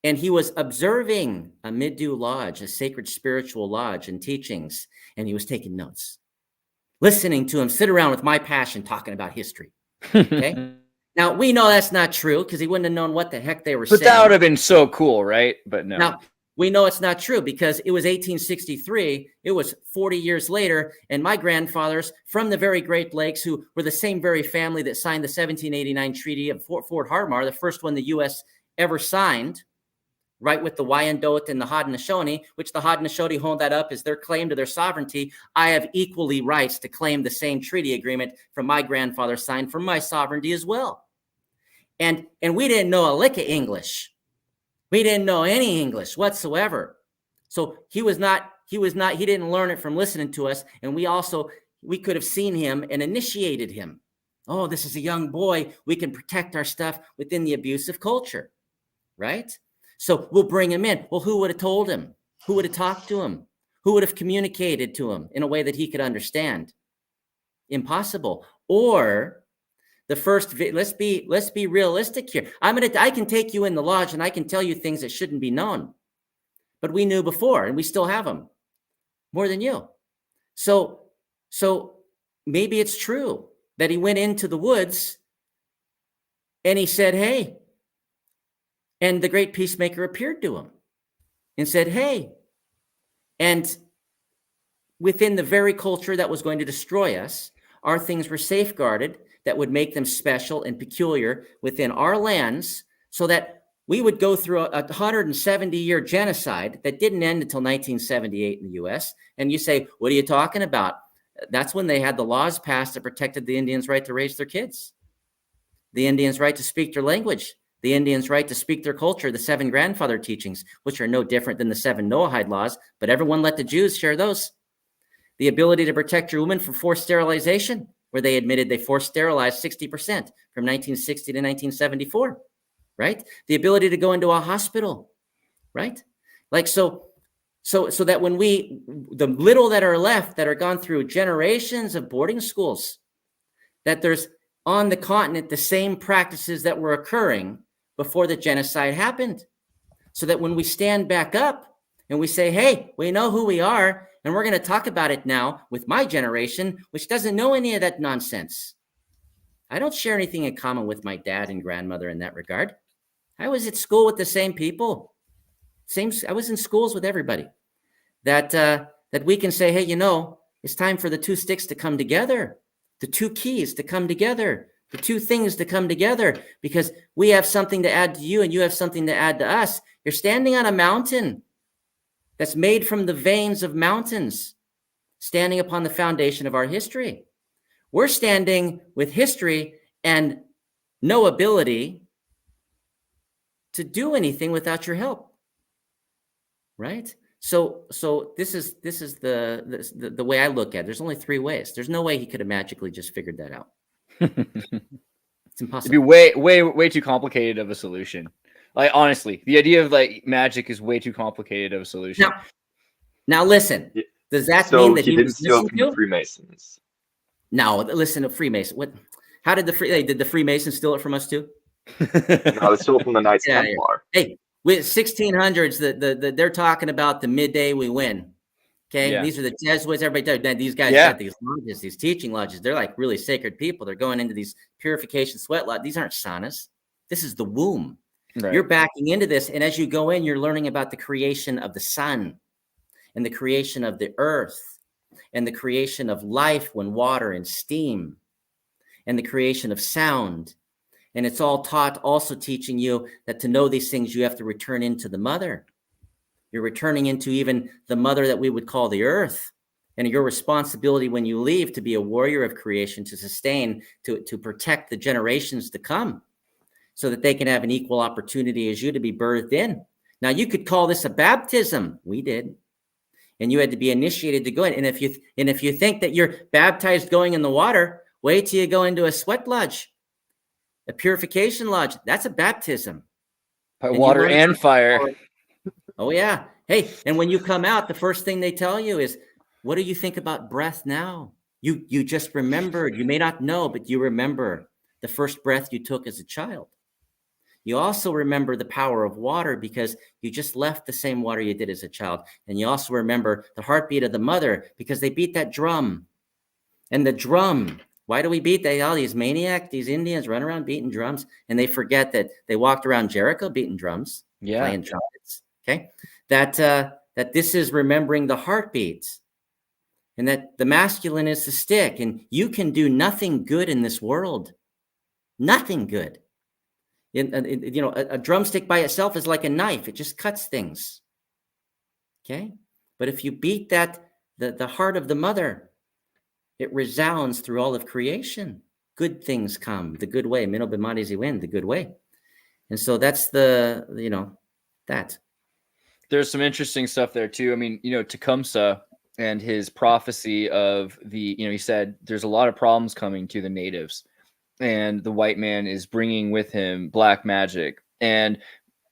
and he was observing a Midegah lodge, a sacred spiritual lodge and teachings, and he was taking notes, listening to him sit around with my passion talking about history. Okay. Now, we know that's not true because he wouldn't have known what the heck they were saying. But that would have been so cool, right? But no. Now, we know it's not true because it was 1863. It was 40 years later. And my grandfathers from the very Great Lakes, who were the same very family that signed the 1789 Treaty of Fort Harmar, the first one the U.S. ever signed, right, with the Wyandot and the Haudenosaunee, which the Haudenosaunee hold that up as their claim to their sovereignty. I have equally rights to claim the same treaty agreement from my grandfather signed for my sovereignty as well. And we didn't know a lick of English. We didn't know any English whatsoever. So he didn't learn it from listening to us. And we could have seen him and initiated him. Oh, this is a young boy. We can protect our stuff within the abusive culture, right? So we'll bring him in. Well, who would have told him? Who would have talked to him? Who would have communicated to him in a way that he could understand? Impossible. Or the first, let's be realistic here. I can take you in the lodge and I can tell you things that shouldn't be known, but we knew before and we still have them more than you. So maybe it's true that he went into the woods and he said, hey, and the great peacemaker appeared to him and said, hey, and within the very culture that was going to destroy us, our things were safeguarded that would make them special and peculiar within our lands so that we would go through a 170-year genocide that didn't end until 1978 in the U.S. And you say, what are you talking about? That's when they had the laws passed that protected the Indians' right to raise their kids, the Indians' right to speak their language, the Indians' right to speak their culture, the 7 grandfather teachings, which are no different than the 7 Noahide laws, but everyone let the Jews share those. The ability to protect your women from forced sterilization, where they admitted they forced sterilized 60% from 1960 to 1974, right? The ability to go into a hospital, right? Like, so that when the little that are left that are gone through generations of boarding schools, that there's on the continent the same practices that were occurring before the genocide happened. so that when we stand back up and we say, hey, we know who we are, and we're going to talk about it now with my generation, which doesn't know any of that nonsense. I don't share anything in common with my dad and grandmother in that regard. I was at school with the same people. I was in schools with everybody. That we can say, hey, you know, it's time for the two sticks to come together, the two keys to come together, the two things to come together, because we have something to add to you and you have something to add to us. You're standing on a mountain that's made from the veins of mountains, standing upon the foundation of our history. We're standing with history and no ability to do anything without your help, right? So this is the way I look at it. There's only three ways. There's no way he could have magically just figured that out. It's impossible. It'd be way too complicated of a solution. Like, honestly, the idea of like magic is way too complicated of a solution. Now listen. Does that So mean that he he didn't was steal listening from the to? Freemasons. No, listen to Freemason. What? How did the Freemasons steal it from us too? No, they stole from the Knights Yeah, Templar. Hey, with 1600s, they're talking about the midday we win. Okay, Yeah. These are the Jesuits. Everybody, these guys got these lodges, these teaching lodges. They're like really sacred people. They're going into these purification sweat lodges. These aren't saunas. This is the womb. Right. You're backing into this, and as you go in, you're learning about the creation of the sun, and the creation of the earth, and the creation of life when water and steam, and the creation of sound. And it's all taught, also teaching you that to know these things, you have to return into the mother. You're returning into even the mother that we would call the earth. And your responsibility when you leave to be a warrior of creation, to sustain, to protect the generations to come, so that they can have an equal opportunity as you to be birthed in. Now, you could call this a baptism. We did. And you had to be initiated to go in. And if you think that you're baptized going in the water, wait till you go into a sweat lodge, a purification lodge. That's a baptism. By water and fire. Oh, yeah. Hey, and when you come out, the first thing they tell you is, what do you think about breath now? You just remembered. You may not know, but you remember the first breath you took as a child. You also remember the power of water because you just left the same water you did as a child. And you also remember the heartbeat of the mother because they beat that drum. And the drum, why do we beat that? All these maniacs, these Indians run around beating drums, and they forget that they walked around Jericho beating drums, playing trumpets. Okay, that this is remembering the heartbeats, and that the masculine is the stick, and you can do nothing good in this world, nothing good. A drumstick by itself is like a knife; it just cuts things. Okay, but if you beat the heart of the mother, it resounds through all of creation. Good things come the good way. Mino b'madizi win the good way, and so that's that. There's some interesting stuff there too. I mean, Tecumseh and his prophecy of he said there's a lot of problems coming to the natives, and the white man is bringing with him black magic. And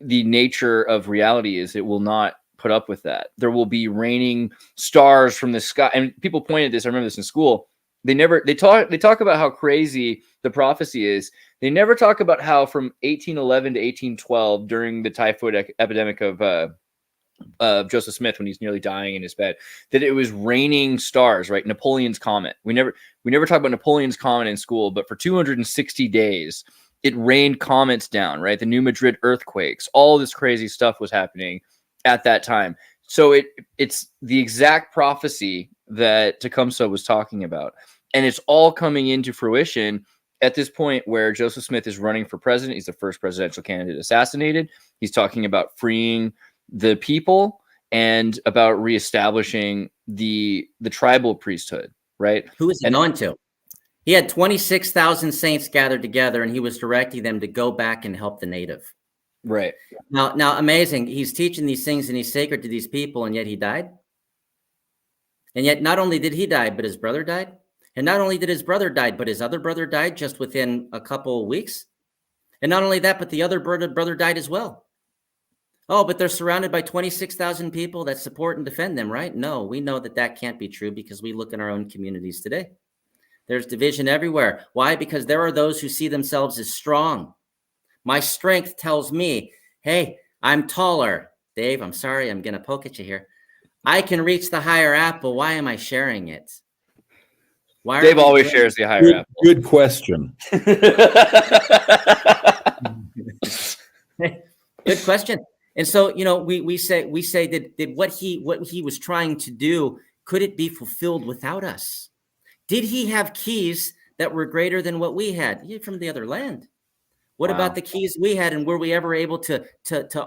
the nature of reality is it will not put up with that. There will be raining stars from the sky. And people pointed this, I remember this in school. They talk about how crazy the prophecy is. They never talk about how from 1811 to 1812, during the typhoid epidemic of Joseph Smith, when he's nearly dying in his bed, that it was raining stars, right? Napoleon's comet. We never talk about Napoleon's comet in school, but for 260 days, it rained comets down, right? The New Madrid earthquakes, all this crazy stuff was happening at that time. So it's the exact prophecy that Tecumseh was talking about. And it's all coming into fruition at this point where Joseph Smith is running for president. He's the first presidential candidate assassinated. He's talking about freeing the people and about reestablishing the tribal priesthood, right? Who is he going to? He had 26,000 saints gathered together, and he was directing them to go back and help the native. Right. Now, amazing. He's teaching these things, and he's sacred to these people, and yet he died. And yet not only did he die, but his brother died. And not only did his brother die, but his other brother died just within a couple of weeks. And not only that, but the other brother died as well. Oh, but they're surrounded by 26,000 people that support and defend them, right? No, we know that can't be true because we look in our own communities today. There's division everywhere. Why? Because there are those who see themselves as strong. My strength tells me, hey, I'm taller. Dave, I'm sorry, I'm going to poke at you here. I can reach the higher apple. Why am I sharing it? Why Dave always shares the higher apple. Good question. Good question. And so, we say that what he was trying to do, could it be fulfilled without us? Did he have keys that were greater than what we had from the other land? What about the keys we had, and were we ever able to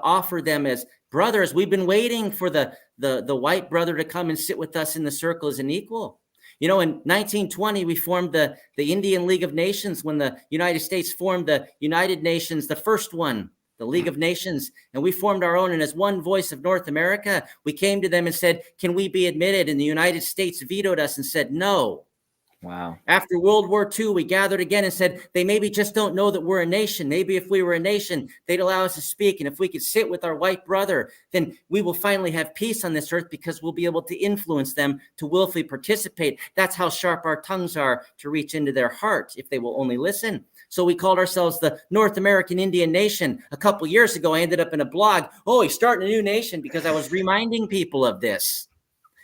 offer them as brothers? We've been waiting for the white brother to come and sit with us in the circle as an equal. In 1920, we formed the Indian League of Nations when the United States formed the United Nations, the first one, the League of Nations, and we formed our own. And as one voice of North America, we came to them and said, can we be admitted? And the United States vetoed us and said, no. Wow. After World War II, we gathered again and said, they maybe just don't know that we're a nation. Maybe if we were a nation, they'd allow us to speak. And if we could sit with our white brother, then we will finally have peace on this earth, because we'll be able to influence them to willfully participate. That's how sharp our tongues are to reach into their heart if they will only listen. So we called ourselves the North American Indian Nation. A couple years ago, I ended up in a blog. Oh, he's starting a new nation, because I was reminding people of this,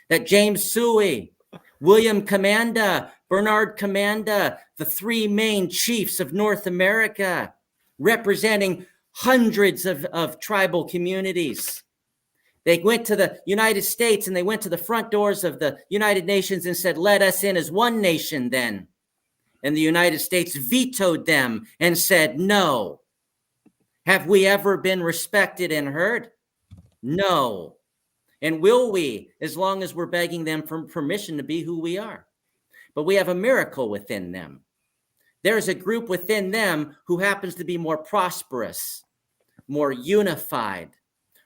that James Suey, William Commanda, Bernard Commanda, the three main chiefs of North America, representing hundreds of tribal communities. They went to the United States, and they went to the front doors of the United Nations and said, let us in as one nation then. And the United States vetoed them and said, no. Have we ever been respected and heard? No. And will we, as long as we're begging them for permission to be who we are? But we have a miracle within them. There's a group within them who happens to be more prosperous, more unified,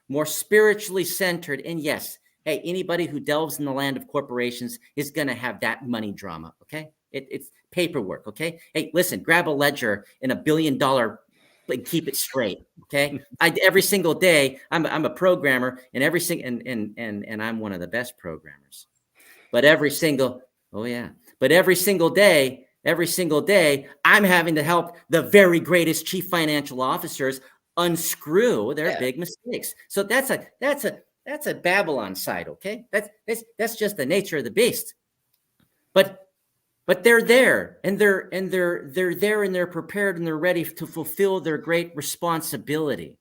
more spiritually centered. And yes, hey, anybody who delves in the land of corporations is going to have that money drama, okay? It's paperwork, okay? Hey, listen, grab a ledger in $1 billion, and keep it straight, okay? Every single day, I'm a programmer, and and I'm one of the best programmers. But every single day, I'm having to help the very greatest chief financial officers unscrew their big mistakes. So that's a Babylon side, okay? That's just the nature of the beast. But they're there, and they're there, and they're prepared, and they're ready to fulfill their great responsibility.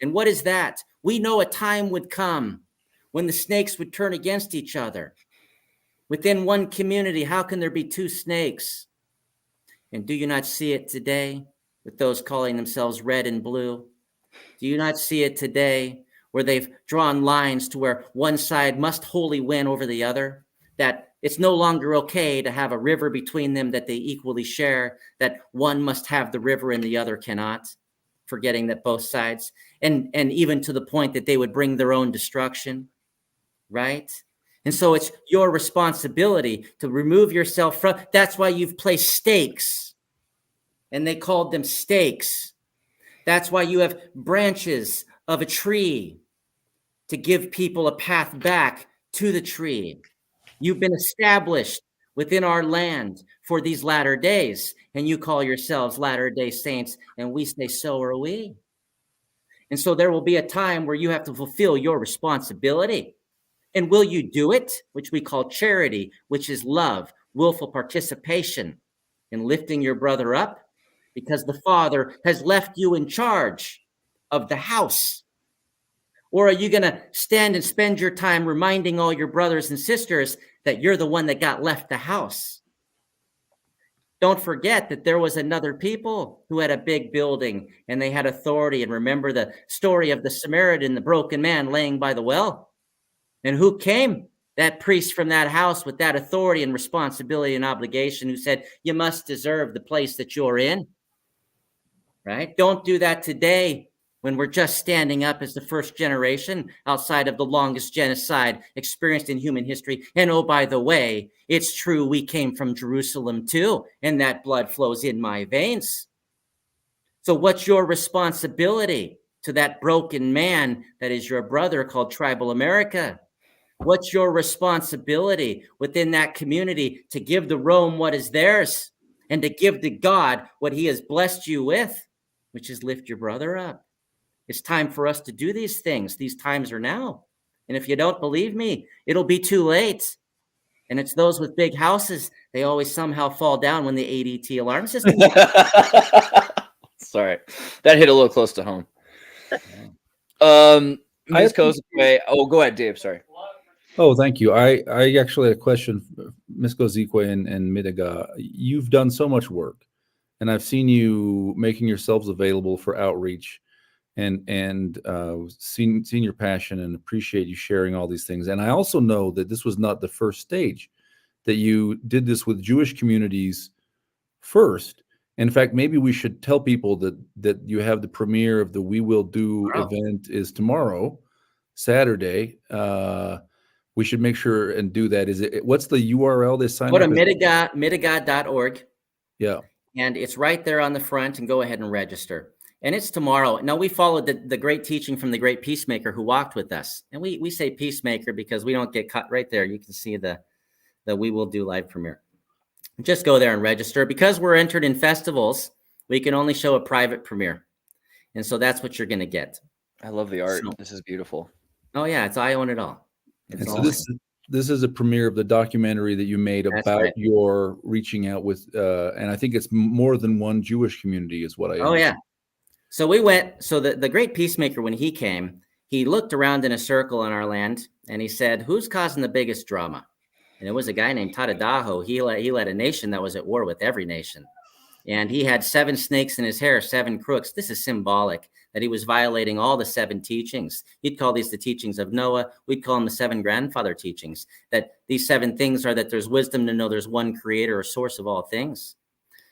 And what is that? We know a time would come when the snakes would turn against each other. Within one community, how can there be two snakes? And do you not see it today with those calling themselves red and blue? Do you not see it today where they've drawn lines to where one side must wholly win over the other? That it's no longer okay to have a river between them that they equally share, that one must have the river and the other cannot, forgetting that both sides, and even to the point that they would bring their own destruction, right? And so it's your responsibility to remove yourself from, that's why you've placed stakes, and they called them stakes. That's why you have branches of a tree to give people a path back to the tree. You've been established within our land for these latter days, and you call yourselves Latter-day Saints, and we say, so are we. And so there will be a time where you have to fulfill your responsibility. And will you do it? Which we call charity, which is love, willful participation in lifting your brother up, because the Father has left you in charge of the house. Or are you going to stand and spend your time reminding all your brothers and sisters that you're the one that got left the house? Don't forget that there was another people who had a big building and they had authority. And remember the story of the Samaritan, the broken man laying by the well. And who came? That priest from that house with that authority and responsibility and obligation, who said, you must deserve the place that you're in. Right? Don't do that today, when we're just standing up as the first generation outside of the longest genocide experienced in human history. And oh, by the way, it's true, we came from Jerusalem too, and that blood flows in my veins. So what's your responsibility to that broken man that is your brother called Tribal America? What's your responsibility within that community to give to Rome what is theirs, and to give to God what he has blessed you with, which is lift your brother up? It's time for us to do these things. These times are now. And if you don't believe me, it'll be too late. And it's those with big houses. They always somehow fall down when the ADT alarm system. Sorry, that hit a little close to home. Ms. Kozikwe. Oh, go ahead, Dave. Sorry. Oh, thank you. I actually had a question, Ms. Kozikwe and Midegah. You've done so much work, and I've seen you making yourselves available for outreach, and seen your passion and appreciate you sharing all these things. And I also know that this was not the first stage, that you did this with Jewish communities first. In fact, maybe we should tell people that you have the premiere of the We Will Do event is tomorrow, Saturday. We should make sure and do that. What's the URL they sign up? Go to midegah.org. Yeah. And it's right there on the front, and go ahead and register. And it's tomorrow. Now, we followed the great teaching from the great peacemaker who walked with us. And we say peacemaker because we don't get cut right there. You can see the We Will Do live premiere. Just go there and register. Because we're entered in festivals, we can only show a private premiere. And so that's what you're going to get. I love the art. This is beautiful. Oh, yeah. I own it all. So this is a premiere of the documentary that you made about your reaching out with, and I think it's more than one Jewish community is what I understand. Oh, yeah. So we went, so the great peacemaker, when he came, he looked around in a circle on our land, and he said, who's causing the biggest drama? And it was a guy named Tadadaho. He led a nation that was at war with every nation. And he had 7 snakes in his hair, 7 crooks. This is symbolic that he was violating all the 7 teachings. You'd call these the teachings of Noah. We'd call them the 7 grandfather teachings, that these 7 things are that there's wisdom to know there's one creator or source of all things.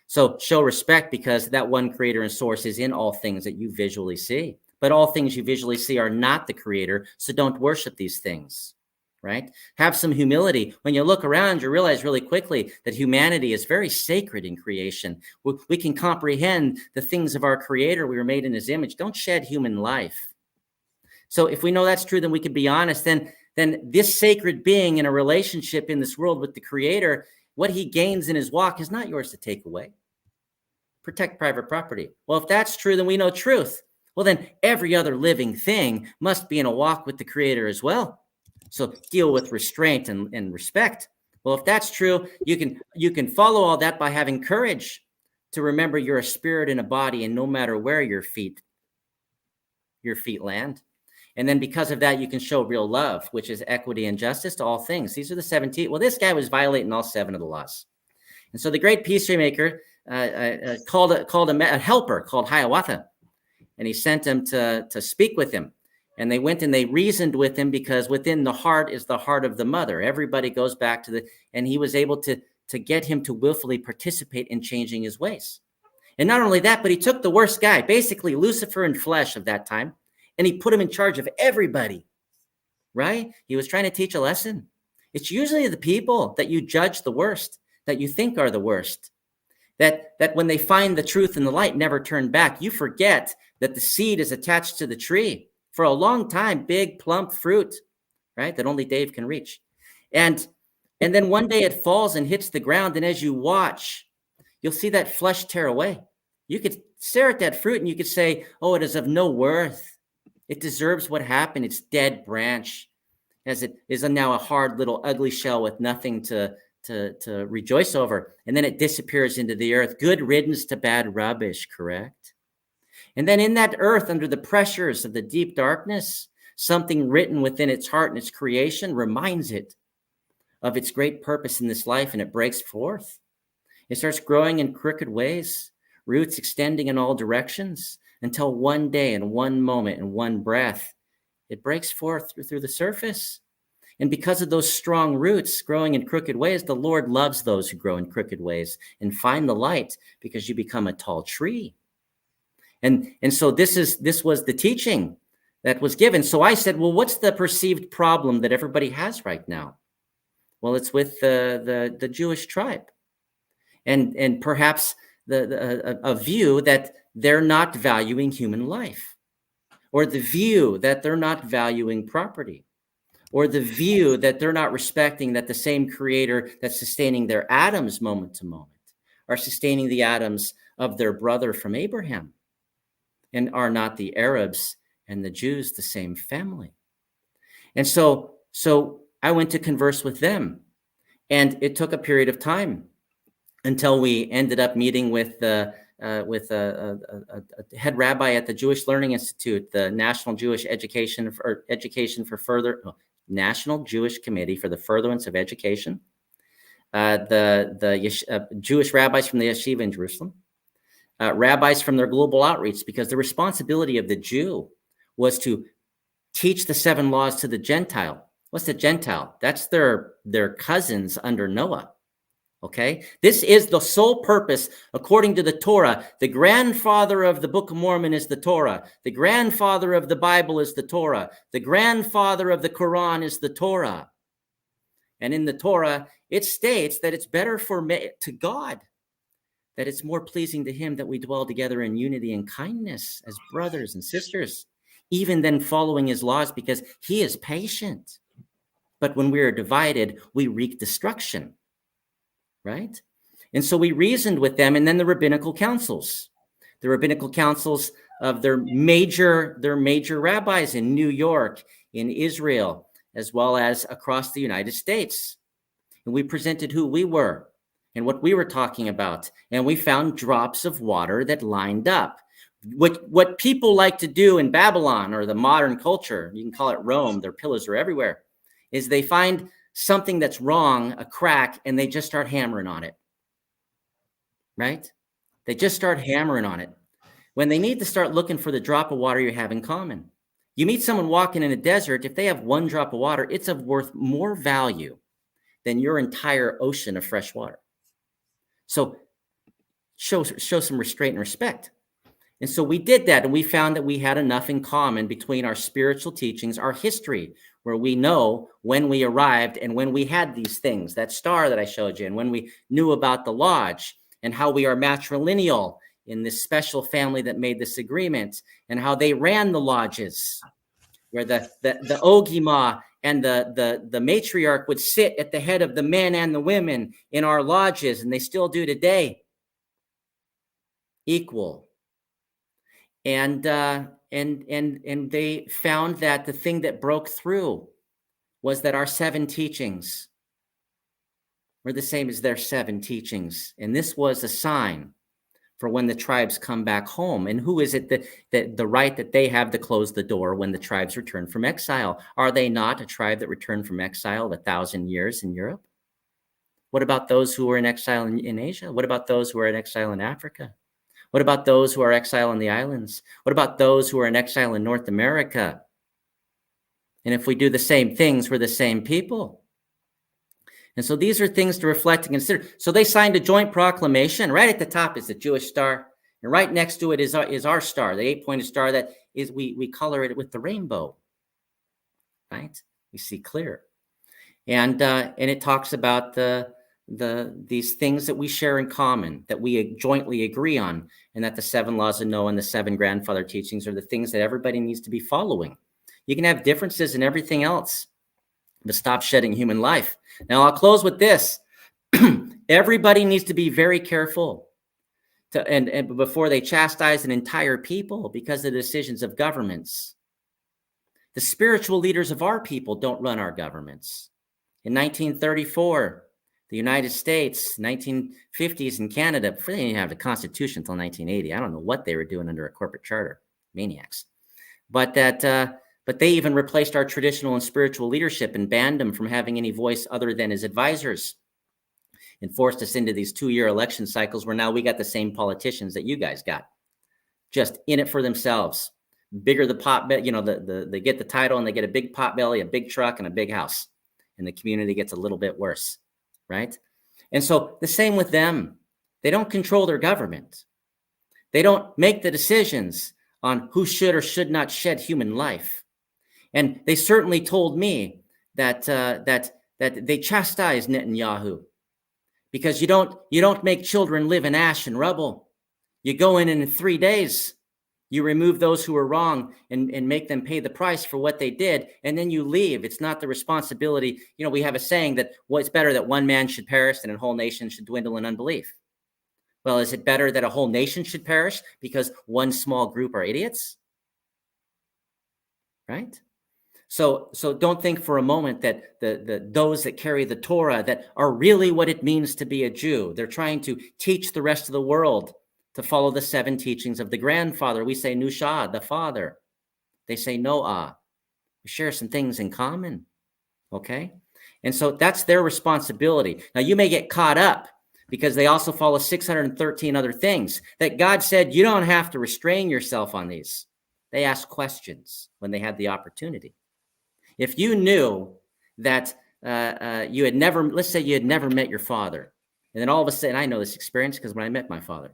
So show respect, because that one creator and source is in all things that you visually see. But all things you visually see are not the creator, so don't worship these things. Right? Have some humility. When you look around, you realize really quickly that humanity is very sacred in creation. We can comprehend the things of our creator. We were made in his image. Don't shed human life. So if we know that's true, then we can be honest. Then this sacred being in a relationship in this world with the creator, what he gains in his walk is not yours to take away. Protect private property. Well, if that's true, then we know truth. Well, then every other living thing must be in a walk with the creator as well. So deal with restraint and respect. Well, if that's true, you can follow all that by having courage to remember you're a spirit in a body, and no matter where your feet land. And then because of that, you can show real love, which is equity and justice to all things. These are the 17. Well, this guy was violating all 7 of the laws. And so the great peacemaker called a helper called Hiawatha, and he sent him to speak with him. And they went and they reasoned with him, because within the heart is the heart of the mother. Everybody goes back to and he was able to get him to willfully participate in changing his ways. And not only that, but he took the worst guy, basically Lucifer in flesh of that time, and he put him in charge of everybody, right? He was trying to teach a lesson. It's usually the people that you judge the worst, that you think are the worst, that when they find the truth and the light, never turn back. You forget that the seed is attached to the tree. For a long time, big, plump fruit, right, that only Dave can reach. And then one day it falls and hits the ground, and as you watch, you'll see that flesh tear away. You could stare at that fruit and you could say, oh, it is of no worth. It deserves what happened. It's dead branch, as it is now a hard little ugly shell with nothing to rejoice over. And then it disappears into the earth. Good riddance to bad rubbish, correct? And then in that earth, under the pressures of the deep darkness, something written within its heart and its creation reminds it of its great purpose in this life, and it breaks forth. It starts growing in crooked ways, roots extending in all directions, until one day, in one moment, in one breath, it breaks forth through the surface. And because of those strong roots growing in crooked ways, the Lord loves those who grow in crooked ways and find the light, because you become a tall tree. And so this was the teaching that was given. So I said, well, what's the perceived problem that everybody has right now? Well, it's with the Jewish tribe, and perhaps a view that they're not valuing human life, or the view that they're not valuing property, or the view that they're not respecting that the same creator that's sustaining their atoms moment to moment are sustaining the atoms of their brother from Abraham, and are not the Arabs and the Jews the same family. And so I went to converse with them, and it took a period of time until we ended up meeting with a head rabbi at the Jewish Learning Institute, the National Jewish National Jewish Committee for the Furtherance of Education, the Jewish rabbis from the yeshiva in Jerusalem, rabbis from their global outreach, because the responsibility of the Jew was to teach the 7 laws to the Gentile. What's the Gentile? That's their cousins under Noah. Okay, this is the sole purpose, according to the Torah. The grandfather of the Book of Mormon is the Torah. The grandfather of the Bible is the Torah. The grandfather of the Quran is the Torah. And in the Torah, it states that it's better to God, that it's more pleasing to him that we dwell together in unity and kindness as brothers and sisters, even than following his laws, because he is patient. But when we are divided, we wreak destruction. Right? And so we reasoned with them, and then the rabbinical councils of their major rabbis in New York, in Israel, as well as across the United States. And we presented who we were and what we were talking about. And we found drops of water that lined up. What people like to do in Babylon, or the modern culture, you can call it Rome, their pillars are everywhere, is they find something that's wrong, a crack, and they just start hammering on it, right? They just start hammering on it when they need to start looking for the drop of water you have in common. You meet someone walking in a desert, if they have 1 drop of water, it's of worth more value than your entire ocean of fresh water. So show some restraint and respect. And so we did that, and we found that we had enough in common between our spiritual teachings, our history, where we know when we arrived and when we had these things, that star that I showed you, and when we knew about the lodge, and how we are matrilineal in this special family that made this agreement, and how they ran the lodges, where the Ogima and the matriarch would sit at the head of the men and the women in our lodges, and they still do today. Equal. And they found that the thing that broke through was that our 7 teachings were the same as their 7 teachings. And this was a sign for when the tribes come back home. And who is it that the right that they have to close the door when the tribes return from exile? Are they not a tribe that returned from exile 1,000 years in Europe? What about those who were in exile in Asia? What about those who are in exile in Africa? What about those who are exile in the islands? What about those who are in exile in North America? And if we do the same things, we're the same people. And so these are things to reflect and consider. So they signed a joint proclamation. Right at the top is the Jewish star. And right next to it is our star, the 8-pointed star that is, we color it with the rainbow. Right? We see clear. And it talks about these things that we share in common, that we jointly agree on, and that the 7 laws of Noah and the 7 grandfather teachings are the things that everybody needs to be following. You can have differences in everything else, but stop shedding human life. Now, I'll close with this. Everybody needs to be very careful and before they chastise an entire people because of the decisions of governments. The spiritual leaders of our people don't run our governments. In 1934, the United States, 1950s in Canada, before they didn't have the Constitution until 1980. I don't know what they were doing under a corporate charter, maniacs. But they even replaced our traditional and spiritual leadership and banned them from having any voice other than as advisors, and forced us into these 2-year election cycles where now we got the same politicians that you guys got, just in it for themselves. Bigger the pot, they get the title and they get a big pot belly, a big truck, and a big house, and the community gets a little bit worse. Right? And so the same with them. They don't control their government. They don't make the decisions on who should or should not shed human life. And they certainly told me that they chastise Netanyahu because you don't make children live in ash and rubble. You go in 3 days. You remove those who are wrong and make them pay the price for what they did, and then you leave. It's not the responsibility. We have a saying that it's better that one man should perish than a whole nation should dwindle in unbelief. Well, is it better that a whole nation should perish because one small group are idiots? right? So don't think for a moment that those that carry the Torah that are really what it means to be a Jew. They're trying to teach the rest of the world to follow the 7 teachings of the grandfather. We say Nusha, the father. They say Noah. We share some things in common, okay? And so that's their responsibility. Now, you may get caught up because they also follow 613 other things that God said you don't have to restrain yourself on these. They ask questions when they had the opportunity. If you knew that you had never, let's say you had never met your father, and then all of a sudden, I know this experience because when I met my father,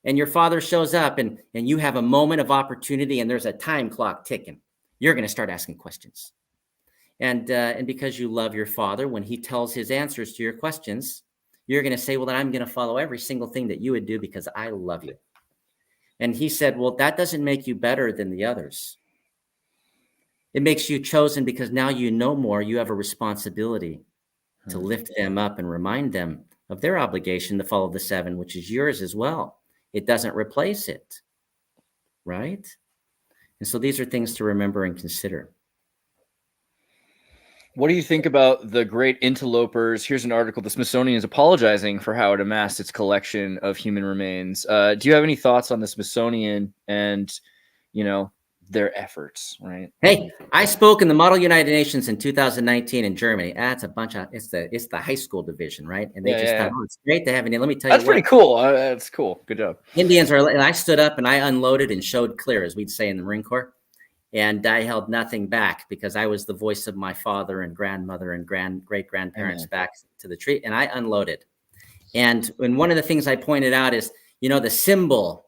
and your father shows up and you have a moment of opportunity and there's a time clock ticking, you're going to start asking questions. And because you love your father, when he tells his answers to your questions, you're going to say, well, then I'm going to follow every single thing that you would do because I love you. And he said, well, that doesn't make you better than the others. It makes you chosen because now you know more. You have a responsibility to lift them up and remind them of their obligation to follow the 7, which is yours as well. It doesn't replace it, right? And so these are things to remember and consider. What do you think about the great interlopers? Here's an article. The Smithsonian is apologizing for how it amassed its collection of human remains. Do you have any thoughts on the Smithsonian and, their efforts, right? Hey, I spoke in the Model United Nations in 2019 in Germany. That's a bunch of, it's the high school division, right? And they thought, oh, it's great to have Indian. Let me tell you that's pretty cool. That's cool. Good job. Indians are, and I stood up and I unloaded and showed clear, as we'd say in the Marine Corps. And I held nothing back because I was the voice of my father and grandmother and great-grandparents back to the tree. And I unloaded. And one of the things I pointed out is, the symbol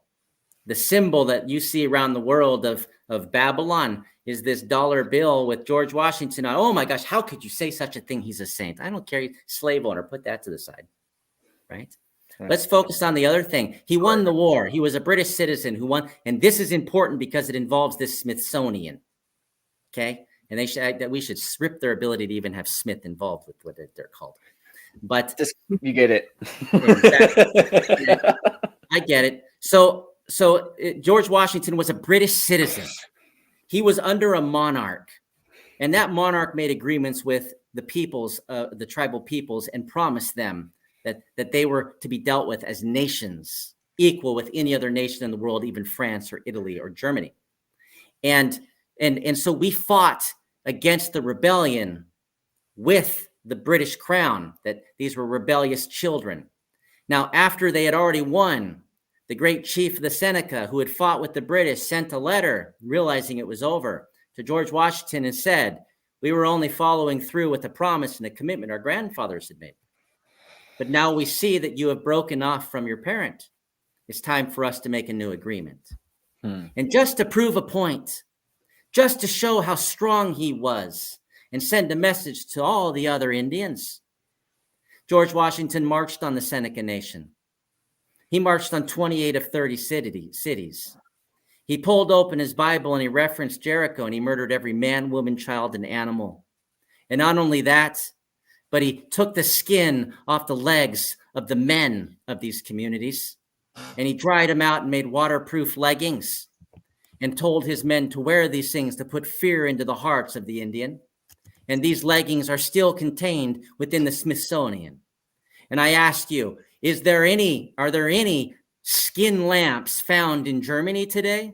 that you see around the world of Babylon is this dollar bill with George Washington on. Oh my gosh, how could you say such a thing? He's a saint. I don't care. Slave owner, put that to the side, right? Let's focus on the other thing. He won the war. He was a British citizen who won. And this is important because it involves this Smithsonian. Okay. And we should strip their ability to even have Smith involved with what they're called. But you get it. Exactly. I get it. So George Washington was a British citizen. He was under a monarch. And that monarch made agreements with the peoples, the tribal peoples, and promised them that they were to be dealt with as nations, equal with any other nation in the world, even France or Italy or Germany. And so we fought against the rebellion with the British crown, that these were rebellious children. Now, after they had already won, the great chief of the Seneca, who had fought with the British, sent a letter, realizing it was over, to George Washington and said, we were only following through with the promise and the commitment our grandfathers had made. But now we see that you have broken off from your parent. It's time for us to make a new agreement. And just to prove a point, just to show how strong he was and send a message to all the other Indians, George Washington marched on the Seneca Nation. He marched on 28 of 30 cities. He pulled open his Bible and he referenced Jericho and he murdered every man, woman, child, and animal. And not only that, but he took the skin off the legs of the men of these communities and he dried them out and made waterproof leggings and told his men to wear these things to put fear into the hearts of the Indian. And these leggings are still contained within the Smithsonian. And I ask you, are there any skin lamps found in Germany today?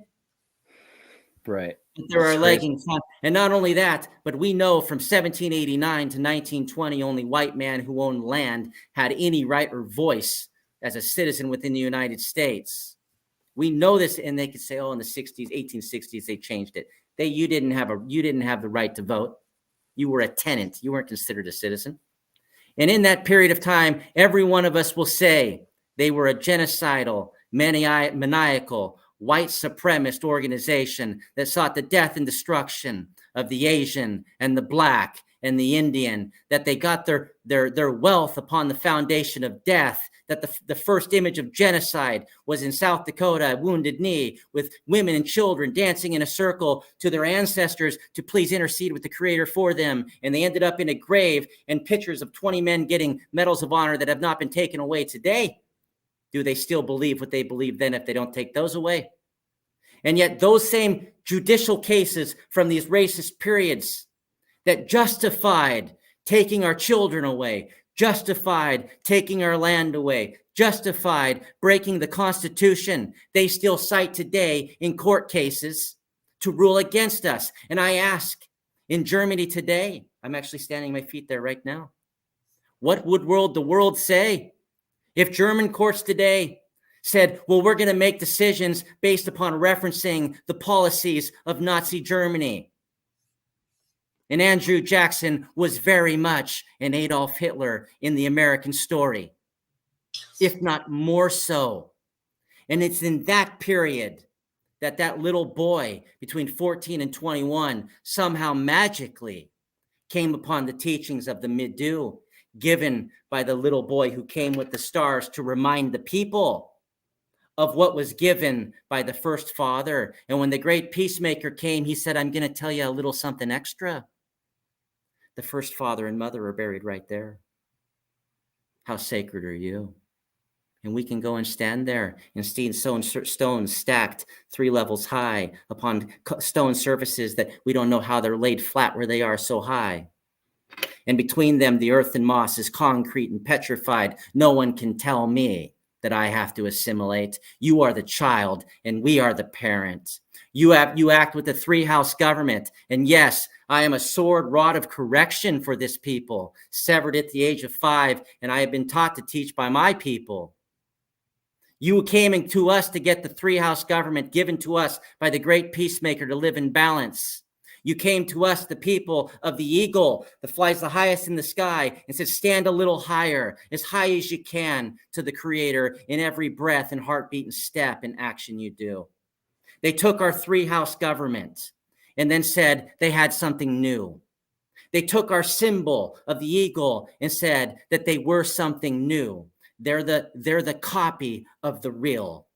Right. There are leggings found. And not only that, but we know from 1789 to 1920, only white man who owned land had any right or voice as a citizen within the United States. We know this, and they could say, oh, in the 60s, 1860s, they changed it. You didn't have the right to vote. You were a tenant. You weren't considered a citizen. And in that period of time, every one of us will say they were a genocidal, maniacal, white supremacist organization that sought the death and destruction of the Asian and the Black and the Indian, that they got their wealth upon the foundation of death, that the first image of genocide was in South Dakota, Wounded Knee, with women and children dancing in a circle to their ancestors to please intercede with the Creator for them. And they ended up in a grave and pictures of 20 men getting medals of honor that have not been taken away today. Do they still believe what they believed then if they don't take those away? And yet those same judicial cases from these racist periods that justified taking our children away, justified taking our land away, justified breaking the Constitution, they still cite today in court cases to rule against us. And I ask, in Germany today, I'm actually standing on my feet there right now, what would the world say if German courts today said, well, we're going to make decisions based upon referencing the policies of Nazi Germany? And Andrew Jackson was very much an Adolf Hitler in the American story, if not more so. And it's in that period that that little boy between 14 and 21 somehow magically came upon the teachings of the Midegah given by the little boy who came with the stars to remind the people of what was given by the first father. And when the great peacemaker came, he said, I'm going to tell you a little something extra. The first father and mother are buried right there. How sacred are you? And we can go and stand there and see stones stacked 3 levels high upon stone surfaces that we don't know how they're laid flat where they are so high. And between them, the earth and moss is concrete and petrified. No one can tell me that I have to assimilate. You are the child and we are the parent. You act with the 3-house government. And yes, I am a sword rod of correction for this people, severed at the age of 5, and I have been taught to teach by my people. You came to us to get the 3-house government given to us by the great peacemaker to live in balance. You came to us, the people of the eagle that flies the highest in the sky, and said, stand a little higher, as high as you can, to the Creator in every breath and heartbeat and step and action you do. They took our 3-house government and then said they had something new. They took our symbol of the eagle and said that they were something new. They're the copy of the real.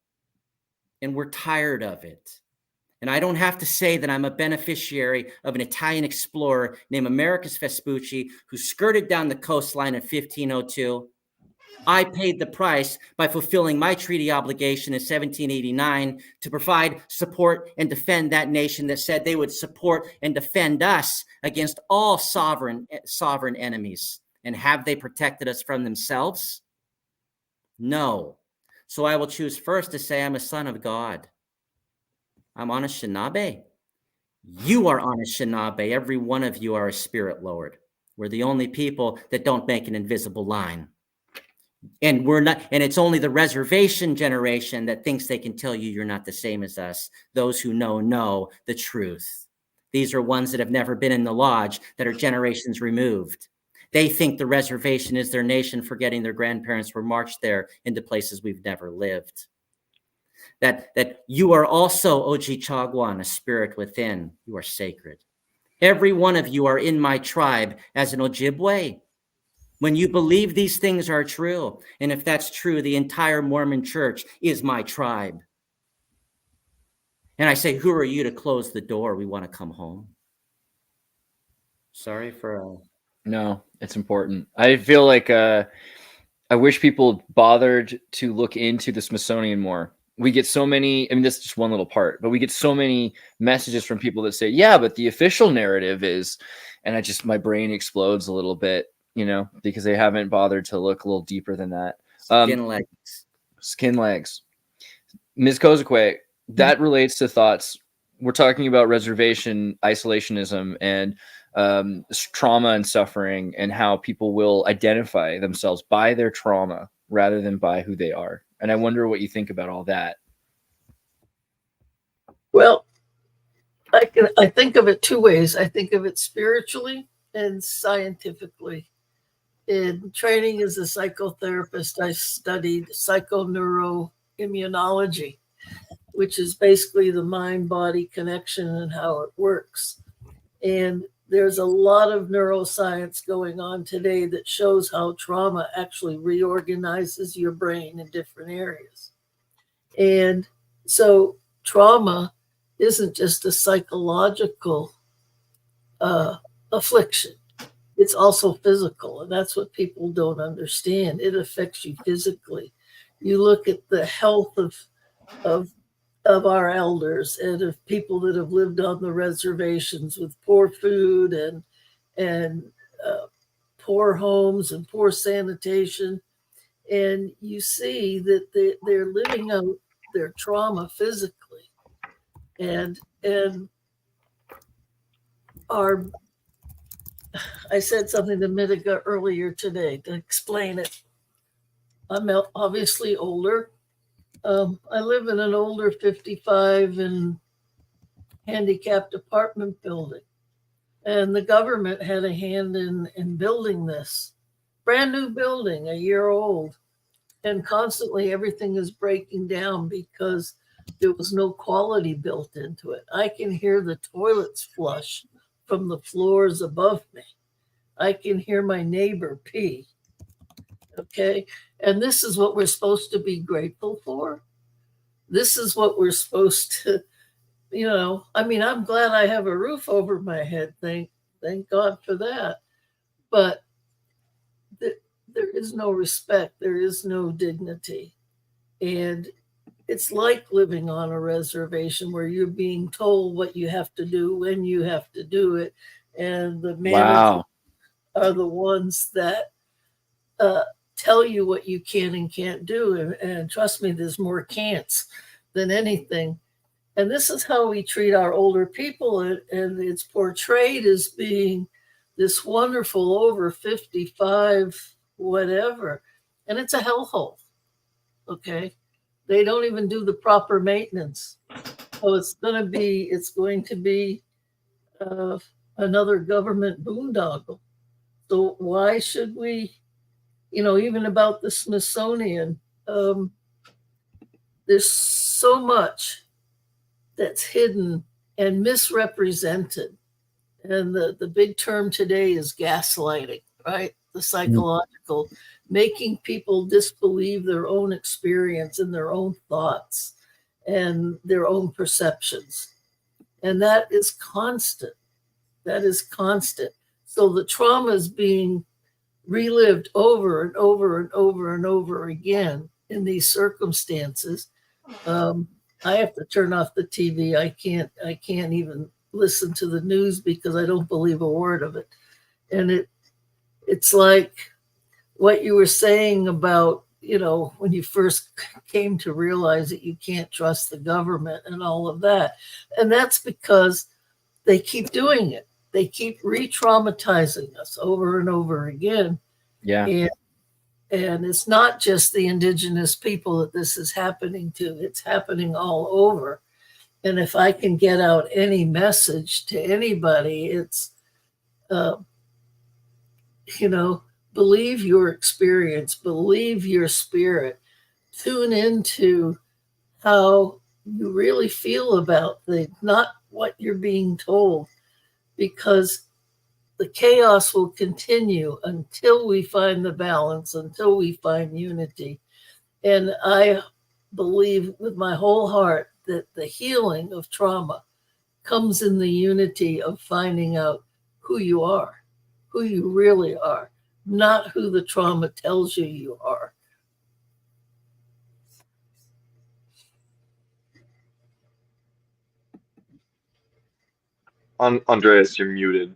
And we're tired of it. And I don't have to say that I'm a beneficiary of an Italian explorer named Americus Vespucci who skirted down the coastline in 1502. I paid the price by fulfilling my treaty obligation in 1789 to provide support and defend that nation that said they would support and defend us against all sovereign enemies. And have they protected us from themselves? No. So I will choose first to say I'm a son of God. I'm Anishinaabe. You are Anishinaabe. Every one of you are a spirit lord. We're the only people that don't make an invisible line. And we're not, and it's only the reservation generation that thinks they can tell you you're not the same as us. Those who know the truth. These are ones that have never been in the lodge, that are generations removed. They think the reservation is their nation, forgetting their grandparents were marched there into places we've never lived. That you are also Ojibwe, a spirit within. You are sacred. Every one of you are in my tribe as an Ojibwe. When you believe these things are true, and if that's true, the entire Mormon church is my tribe. And I say, who are you to close the door? We want to come home. Sorry for... No, it's important. I feel like I wish people bothered to look into the Smithsonian more. We get so many, I mean, this is just one little part, but we get so many messages from people that say, yeah, but the official narrative is, and my brain explodes a little bit, you know, because they haven't bothered to look a little deeper than that. Skin legs. Ms. Kozakwe, that relates to thoughts. We're talking about reservation, isolationism, and trauma and suffering, and how people will identify themselves by their trauma rather than by who they are. And I wonder what you think about all that. Well, I think of it 2 ways. I think of it spiritually and scientifically. In training as a psychotherapist, I studied psychoneuroimmunology, which is basically the mind-body connection and how it works. And there's a lot of neuroscience going on today that shows how trauma actually reorganizes your brain in different areas. And so trauma isn't just a psychological affliction. It's also physical, and that's what people don't understand. It affects you physically. You look at the health of of our elders and of people that have lived on the reservations with poor food and poor homes and poor sanitation. And you see that they're living out their trauma physically. And I said something to Midegah earlier today to explain it. I'm obviously older. I live in an older 55 and handicapped apartment building. And the government had a hand in building this. Brand new building, a year old. And constantly everything is breaking down because there was no quality built into it. I can hear the toilets flush from the floors above me. I can hear my neighbor pee. Okay. And this is what we're supposed to be grateful for. This is what we're supposed to, I mean, I'm glad I have a roof over my head. Thank God for that. But there is no respect. There is no dignity. And it's like living on a reservation where you're being told what you have to do, when you have to do it. And the managers are the ones that tell you what you can and can't do. And trust me, there's more can'ts than anything. And this is how we treat our older people. And it's portrayed as being this wonderful over 55, whatever. And it's a hellhole. Okay. They don't even do the proper maintenance. So it's going to be another government boondoggle. So why should we, even about the Smithsonian, there's so much that's hidden and misrepresented. And the big term today is gaslighting, right? The psychological, making people disbelieve their own experience and their own thoughts and their own perceptions. And that is constant. That is constant. So the trauma is being relived over and over and over and over again in these circumstances. I have to turn off the TV. I can't even listen to the news because I don't believe a word of it. And it's like what you were saying about, when you first came to realize that you can't trust the government and all of that. And that's because they keep doing it. They keep re-traumatizing us over and over again. Yeah. And it's not just the indigenous people that this is happening to. It's happening all over. And if I can get out any message to anybody, it's, believe your experience, believe your spirit, tune into how you really feel about things, not what you're being told, because the chaos will continue until we find the balance, until we find unity. And I believe with my whole heart that the healing of trauma comes in the unity of finding out who you are, who you really are, not who the trauma tells you you are. Andreas, you're muted.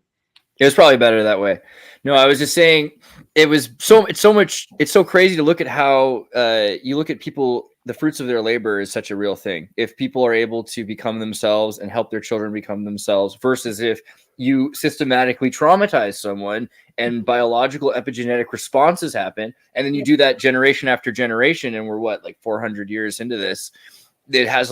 It was probably better that way. No, I was just saying it's so crazy to look at how you look at people, the fruits of their labor is such a real thing. If people are able to become themselves and help their children become themselves versus if you systematically traumatize someone and biological epigenetic responses happen. And then you do that generation after generation. And we're like 400 years into this. It has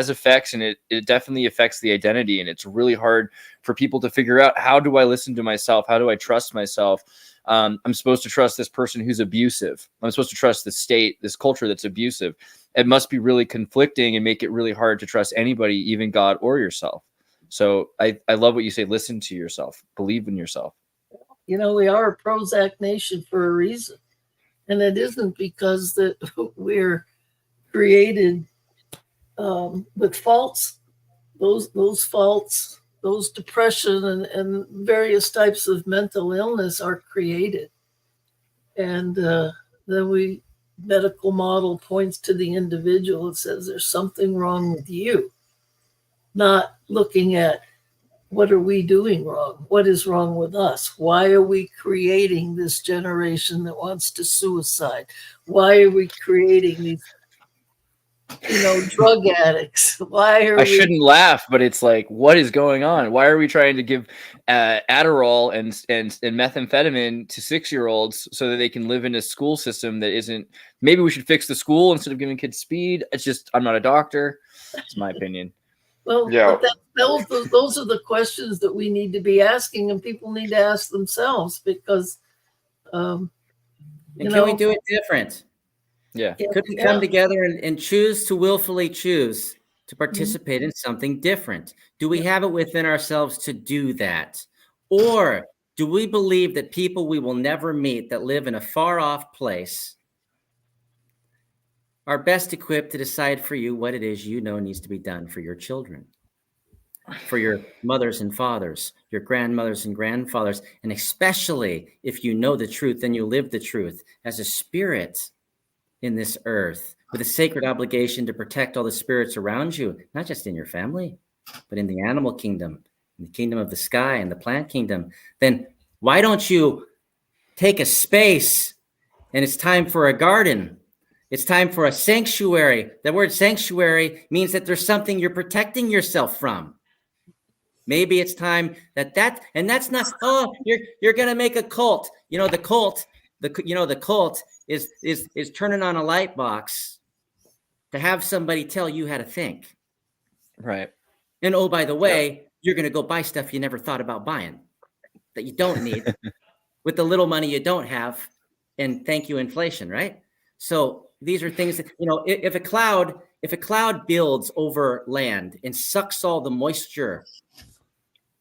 effects, and it definitely affects the identity. And it's really hard for people to figure out, how do I listen to myself? How do I trust myself? I'm supposed to trust this person who's abusive. I'm supposed to trust the state, this culture that's abusive. It must be really conflicting and make it really hard to trust anybody, even God or yourself. So I love what you say. Listen to yourself. Believe in yourself. We are a Prozac nation for a reason. And it isn't because that we're created with faults, those faults, those depression and various types of mental illness are created. And then we medical model points to the individual. It says there's something wrong with you, not looking at what are we doing wrong? What is wrong with us? Why are we creating this generation that wants to suicide? Why are we creating these, drug addicts? Why are I shouldn't laugh, but it's like, what is going on? Why are we trying to give Adderall and methamphetamine to 6-year-olds so that they can live in a school system that isn't? Maybe we should fix the school instead of giving kids speed. It's just, I'm not a doctor. It's my opinion. Well, Yeah. but those are the questions that we need to be asking, and people need to ask themselves, because And can we do it different? Yeah. Could we come together and choose to willfully choose to participate in something different? Do we have it within ourselves to do that? Or do we believe that people we will never meet that live in a far off place are best equipped to decide for you what it is needs to be done for your children, for your mothers and fathers, your grandmothers and grandfathers, and especially if you know the truth and you live the truth as a spirit in this earth with a sacred obligation to protect all the spirits around you, not just in your family, but in the animal kingdom, in the kingdom of the sky and the plant kingdom. Then why don't you take a space, and it's time for a garden? It's time for a sanctuary. The word sanctuary means that there's something you're protecting yourself from. Maybe it's time and that's not, you're going to make a cult. The cult, the cult is turning on a light box to have somebody tell you how to think. Right. And oh, by the way, you're going to go buy stuff you never thought about buying that you don't need with the little money you don't have. And thank you, inflation, right? So these are things that, if a cloud builds over land and sucks all the moisture,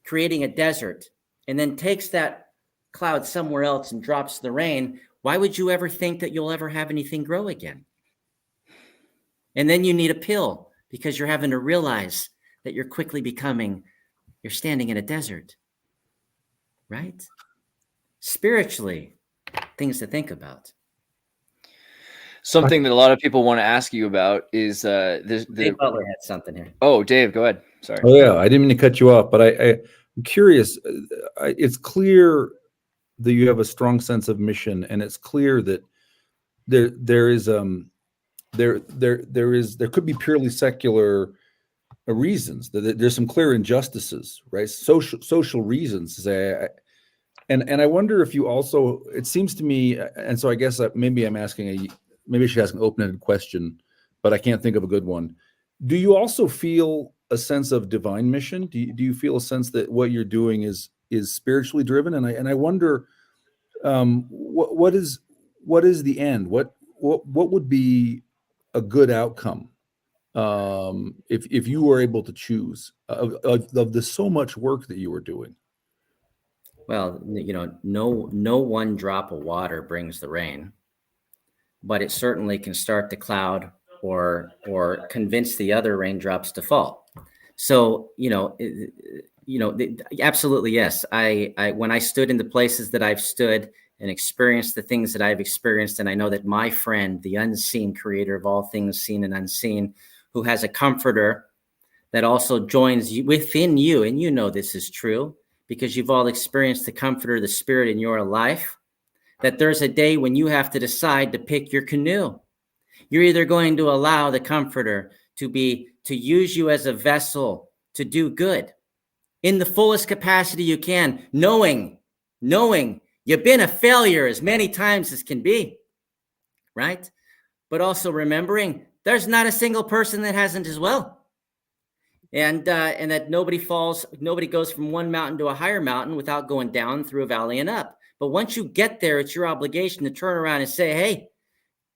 creating a desert, and then takes that cloud somewhere else and drops the rain, why would you ever think that you'll ever have anything grow again? And then you need a pill because you're having to realize that you're standing in a desert, right? Spiritually, things to think about. Something that a lot of people want to ask you about is Dave Butler had something here. Oh, Dave, go ahead. Sorry. Oh yeah, I didn't mean to cut you off, but I'm curious. It's clear that you have a strong sense of mission, and it's clear that there could be purely secular reasons. That there's some clear injustices, right? Social reasons. And I wonder if you also. It seems to me, and so I guess maybe I'm asking maybe I should ask an open-ended question, but I can't think of a good one. Do you also feel a sense of divine mission? Do you feel a sense that what you're doing is spiritually driven? And I wonder, what is the end? What would be a good outcome if you were able to choose of the so much work that you were doing? Well, no one drop of water brings the rain, but it certainly can start the cloud or convince the other raindrops to fall. So, absolutely, yes. I when I stood in the places that I've stood and experienced the things that I've experienced, and I know that my friend, the unseen creator of all things seen and unseen, who has a comforter that also joins within you, and this is true because you've all experienced the comforter, the spirit in your life, that there's a day when you have to decide to pick your canoe. You're either going to allow the comforter to use you as a vessel to do good in the fullest capacity you can, knowing you've been a failure as many times as can be, right? But also remembering there's not a single person that hasn't as well. And that nobody goes from one mountain to a higher mountain without going down through a valley and up. But once you get there, it's your obligation to turn around and say, hey,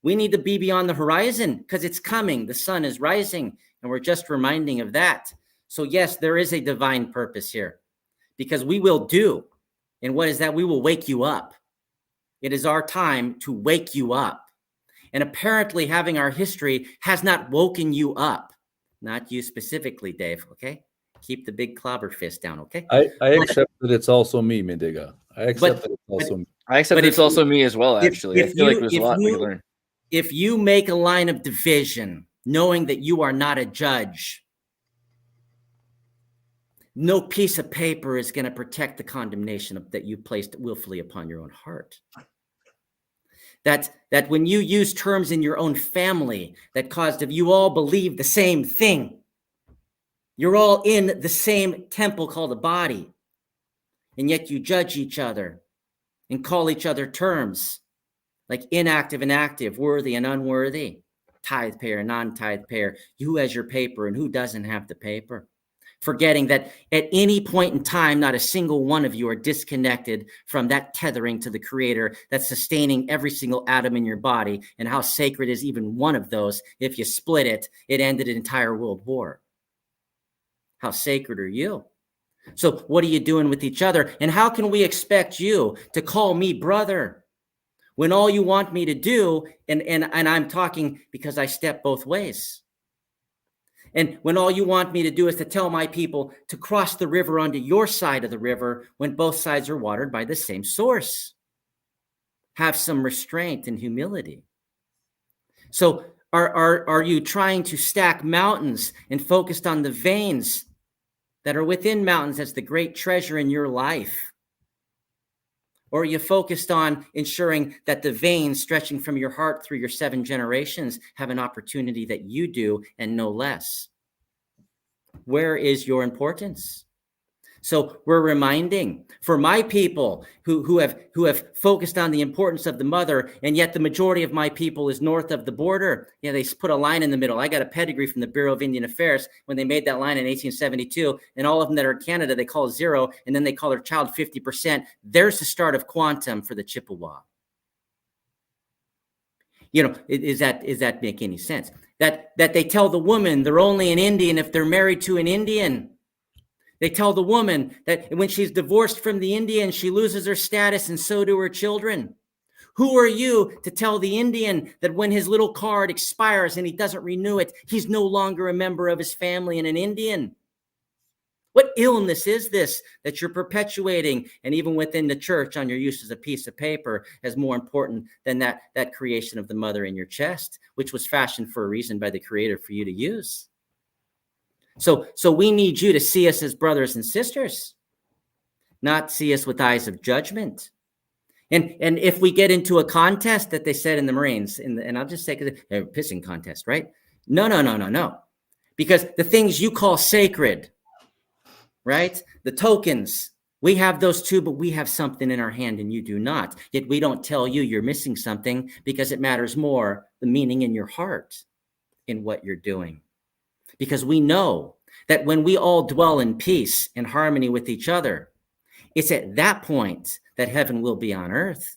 we need to be beyond the horizon because it's coming. The sun is rising, and we're just reminding of that. So yes, there is a divine purpose here because we will do. And what is that? We will wake you up. It is our time to wake you up. And apparently having our history has not woken you up. Not you specifically, Dave, okay? Keep the big clobber fist down, okay? I accept that it's also me, Midegah. I accept that it's also me. I accept it's also me as well, actually. I feel like there's a lot we can learn. If you make a line of division, knowing that you are not a judge, no piece of paper is going to protect the condemnation that you placed willfully upon your own heart. That when you use terms in your own family that caused if you all believe the same thing, you're all in the same temple called a body, and yet you judge each other and call each other terms like inactive and active, worthy and unworthy, tithe payer, non-tithe payer, who has your paper and who doesn't have the paper. Forgetting that at any point in time, not a single one of you are disconnected from that tethering to the Creator that's sustaining every single atom in your body, and how sacred is even one of those. If you split it, it ended an entire world war. How sacred are you? So what are you doing with each other? And how can we expect you to call me brother when all you want me to do, and I'm talking because I step both ways, and when all you want me to do is to tell my people to cross the river onto your side of the river when both sides are watered by the same source. Have some restraint and humility. So are you trying to stack mountains and focused on the veins that are within mountains as the great treasure in your life? Or are you focused on ensuring that the veins stretching from your heart through your 7 generations have an opportunity that you do and no less? Where is your importance? So we're reminding for my people who have focused on the importance of the mother, and yet the majority of my people is north of the border. Yeah, they put a line in the middle. I got a pedigree from the Bureau of Indian Affairs when they made that line in 1872, and all of them that are in Canada, they call 0, and then they call their child 50%. There's the start of quantum for the Chippewa. You know, does that make any sense? That they tell the woman they're only an Indian if they're married to an Indian. They tell the woman that when she's divorced from the Indian, she loses her status, and so do her children. Who are you to tell the Indian that when his little card expires and he doesn't renew it, he's no longer a member of his family and an Indian? What illness is this that you're perpetuating, and even within the church, on your use as a piece of paper as more important than that creation of the mother in your chest, which was fashioned for a reason by the Creator for you to use? So we need you to see us as brothers and sisters, not see us with eyes of judgment. And if we get into a contest that they said in the Marines, and I'll just say, because they're a pissing contest, right? No. Because the things you call sacred, right? The tokens, we have those too, but we have something in our hand and you do not. Yet we don't tell you you're missing something, because it matters more the meaning in your heart in what you're doing. Because we know that when we all dwell in peace and harmony with each other, it's at that point that heaven will be on earth,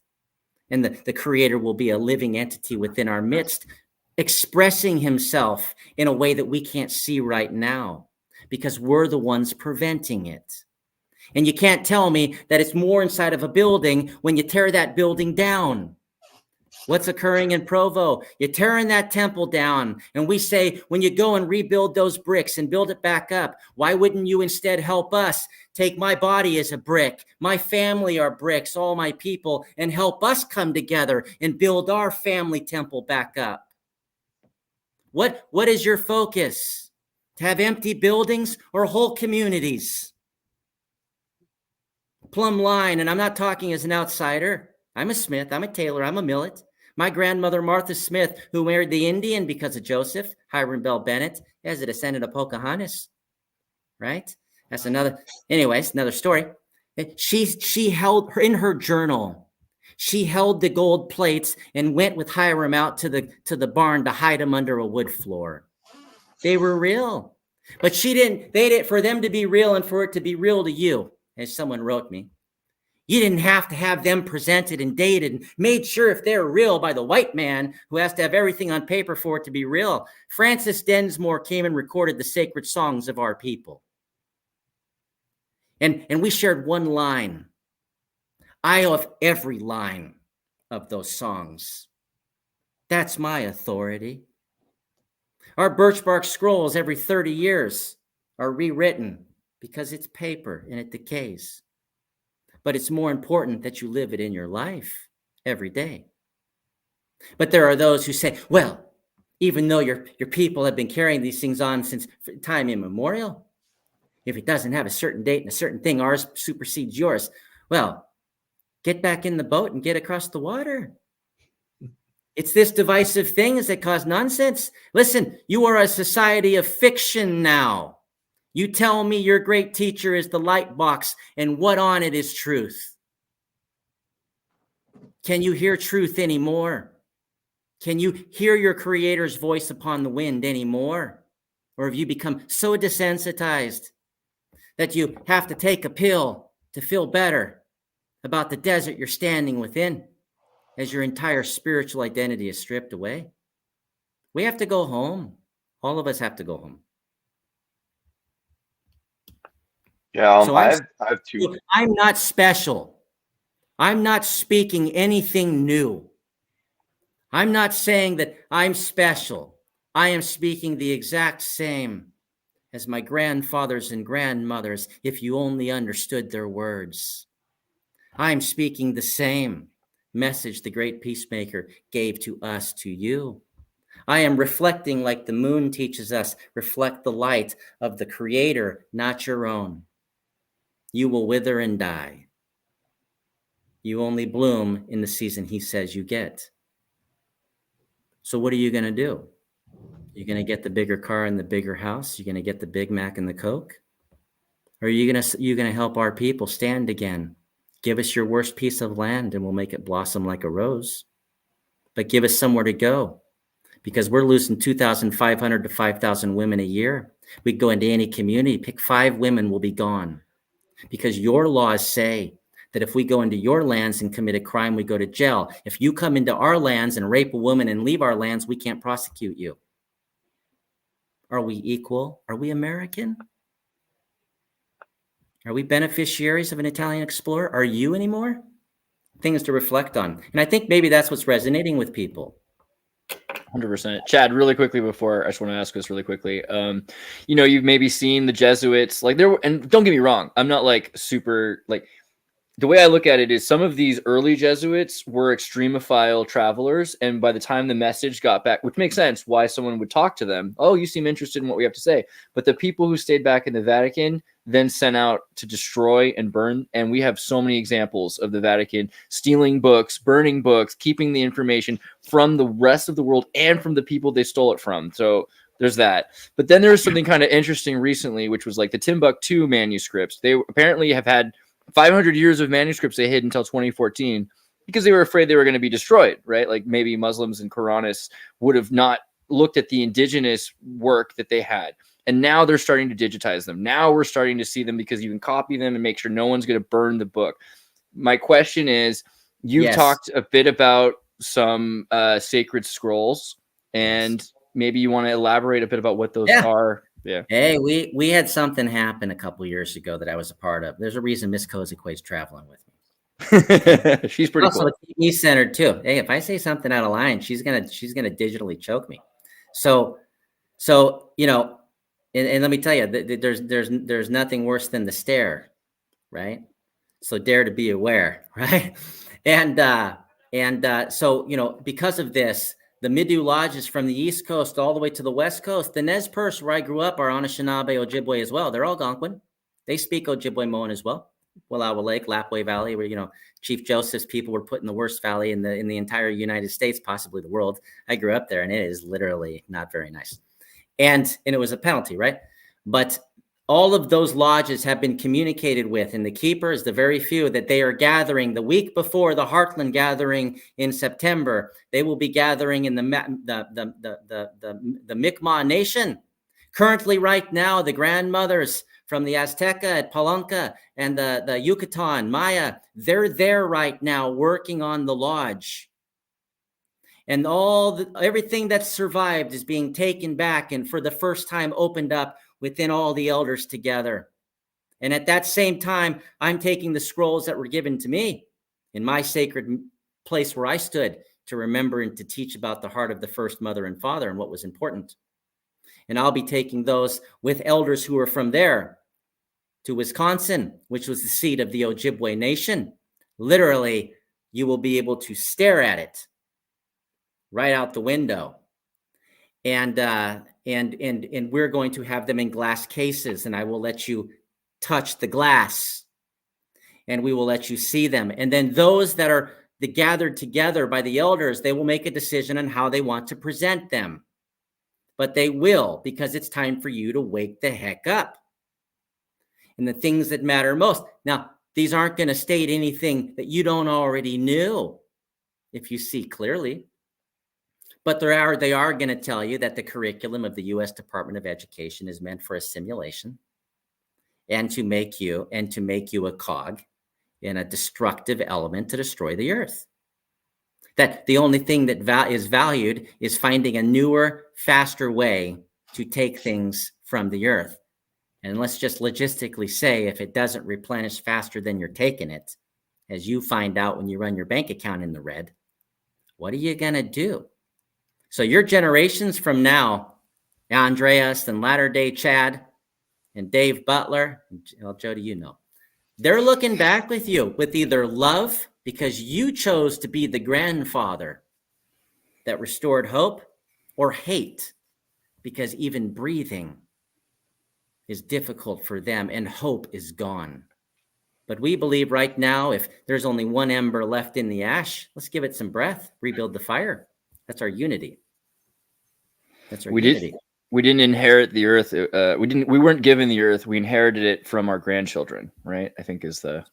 and the Creator will be a living entity within our midst, expressing himself in a way that we can't see right now, because we're the ones preventing it. And you can't tell me that it's more inside of a building when you tear that building down. What's occurring in Provo? You're tearing that temple down. And we say, when you go and rebuild those bricks and build it back up, why wouldn't you instead help us take my body as a brick, my family are bricks, all my people, and help us come together and build our family temple back up? What is your focus? To have empty buildings or whole communities? Plumb line, and I'm not talking as an outsider. I'm a Smith, I'm a Taylor, I'm a Millet. My grandmother, Martha Smith, who married the Indian because of Joseph, Hiram Bell Bennett, as a descendant of Pocahontas, right? That's another story. She held in her journal, she held the gold plates and went with Hiram out to the barn to hide them under a wood floor. They were real, but they didn't, for them to be real and for it to be real to you, as someone wrote me, you didn't have to have them presented and dated and made sure if they're real by the white man who has to have everything on paper for it to be real. Francis Densmore came and recorded the sacred songs of our people. And we shared one line. I have every line of those songs. That's my authority. Our birch bark scrolls every 30 years are rewritten because it's paper and it decays. But it's more important that you live it in your life every day. But there are those who say, well, even though your people have been carrying these things on since time immemorial, if it doesn't have a certain date and a certain thing, ours supersedes yours. Well, get back in the boat and get across the water. It's this divisive things that cause nonsense. Listen, you are a society of fiction now. You tell me your great teacher is the light box and what on it is truth. Can you hear truth anymore? Can you hear your creator's voice upon the wind anymore? Or have you become so desensitized that you have to take a pill to feel better about the desert you're standing within as your entire spiritual identity is stripped away? We have to go home. All of us have to go home. Yeah, So I have two. look, I'm not special. I'm not speaking anything new. I'm not saying that I'm special. I am speaking the exact same as my grandfathers and grandmothers, if you only understood their words. I'm speaking the same message the great peacemaker gave to us, to you. I am reflecting like the moon teaches us, reflect the light of the creator, not your own. You will wither and die. You only bloom in the season he says you get. So what are you going to do? You're going to get the bigger car and the bigger house? You're going to get the Big Mac and the Coke? Or are you going to help our people stand again? Give us your worst piece of land and we'll make it blossom like a rose. But give us somewhere to go, because we're losing 2,500 to 5,000 women a year. We go into any community, pick 5 women, will be gone. Because your laws say that if we go into your lands and commit a crime, we go to jail. If you come into our lands and rape a woman and leave our lands, we can't prosecute you. Are we equal? Are we American? Are we beneficiaries of an Italian explorer? Are you anymore? Things to reflect on. And I think maybe that's what's resonating with people. 100%. Chad, really quickly before, I just want to ask this really quickly. You've maybe seen the Jesuits, like and don't get me wrong, I'm not like super, like, the way I look at it is some of these early Jesuits were extremophile travelers. And by the time the message got back, which makes sense why someone would talk to them. Oh, you seem interested in what we have to say. But the people who stayed back in the Vatican then sent out to destroy and burn. And we have so many examples of the Vatican stealing books, burning books, keeping the information from the rest of the world and from the people they stole it from. So there's that. But then there was something kind of interesting recently, which was like the Timbuktu manuscripts. They apparently have had 500 years of manuscripts they hid until 2014 because they were afraid they were going to be destroyed, right? Like maybe Muslims and Quranists would have not looked at the indigenous work that they had. And now they're starting to digitize them. Now we're starting to see them because you can copy them and make sure no one's going to burn the book. My question is, you've talked a bit about some sacred scrolls, and maybe you want to elaborate a bit about what those are. Yeah. Hey, we had something happen a couple years ago that I was a part of. There's a reason Miss Kozikwe's traveling with me. She's pretty also cool. TV centered too. Hey, if I say something out of line, she's gonna digitally choke me. So and let me tell you, there's nothing worse than the stare, right? So dare to be aware, right? And so because of this, the Midu lodges from the East Coast all the way to the West Coast. The Nez Perce, where I grew up, are Anishinaabe Ojibwe as well. They're Algonquin. They speak Ojibwe-Moan as well. Wallowa Lake, Lapwai Valley, where Chief Joseph's people were put in the worst valley in the entire United States, possibly the world. I grew up there, and it is literally not very nice. And it was a penalty, right? But all of those lodges have been communicated with, and the keepers, the very few that they are gathering the week before the Heartland gathering in September, they will be gathering in the Mi'kmaq Nation. Currently, right now, the grandmothers from the Azteca at Palenque and the Yucatan, Maya, they're there right now working on the lodge. And everything that's survived is being taken back and for the first time opened up within all the elders together. And at that same time, I'm taking the scrolls that were given to me in my sacred place where I stood to remember and to teach about the heart of the first mother and father and what was important. And I'll be taking those with elders who are from there to Wisconsin, which was the seat of the Ojibwe Nation. Literally, you will be able to stare at it right out the window. And we're going to have them in glass cases, and I will let you touch the glass, and we will let you see them. And then those that are gathered together by the elders, they will make a decision on how they want to present them. But they will, because it's time for you to wake the heck up. And the things that matter most. Now, these aren't going to state anything that you don't already knew if you see clearly. But they are going to tell you that the curriculum of the U.S. Department of Education is meant for assimilation and to make you a cog in a destructive element to destroy the earth. That the only thing that is valued is finding a newer, faster way to take things from the earth. And let's just logistically say, if it doesn't replenish faster than you're taking it, as you find out when you run your bank account in the red, what are you going to do? So your generations from now, Andreas and Latter-day Chad and Dave Butler, well, Jody, you know, they're looking back with you with either love because you chose to be the grandfather that restored hope, or hate because even breathing is difficult for them and hope is gone. But we believe right now, if there's only one ember left in the ash, let's give it some breath, rebuild the fire. That's our unity. That's our unity. We didn't inherit the earth. We weren't given the earth. We inherited it from our grandchildren, right? I think is the.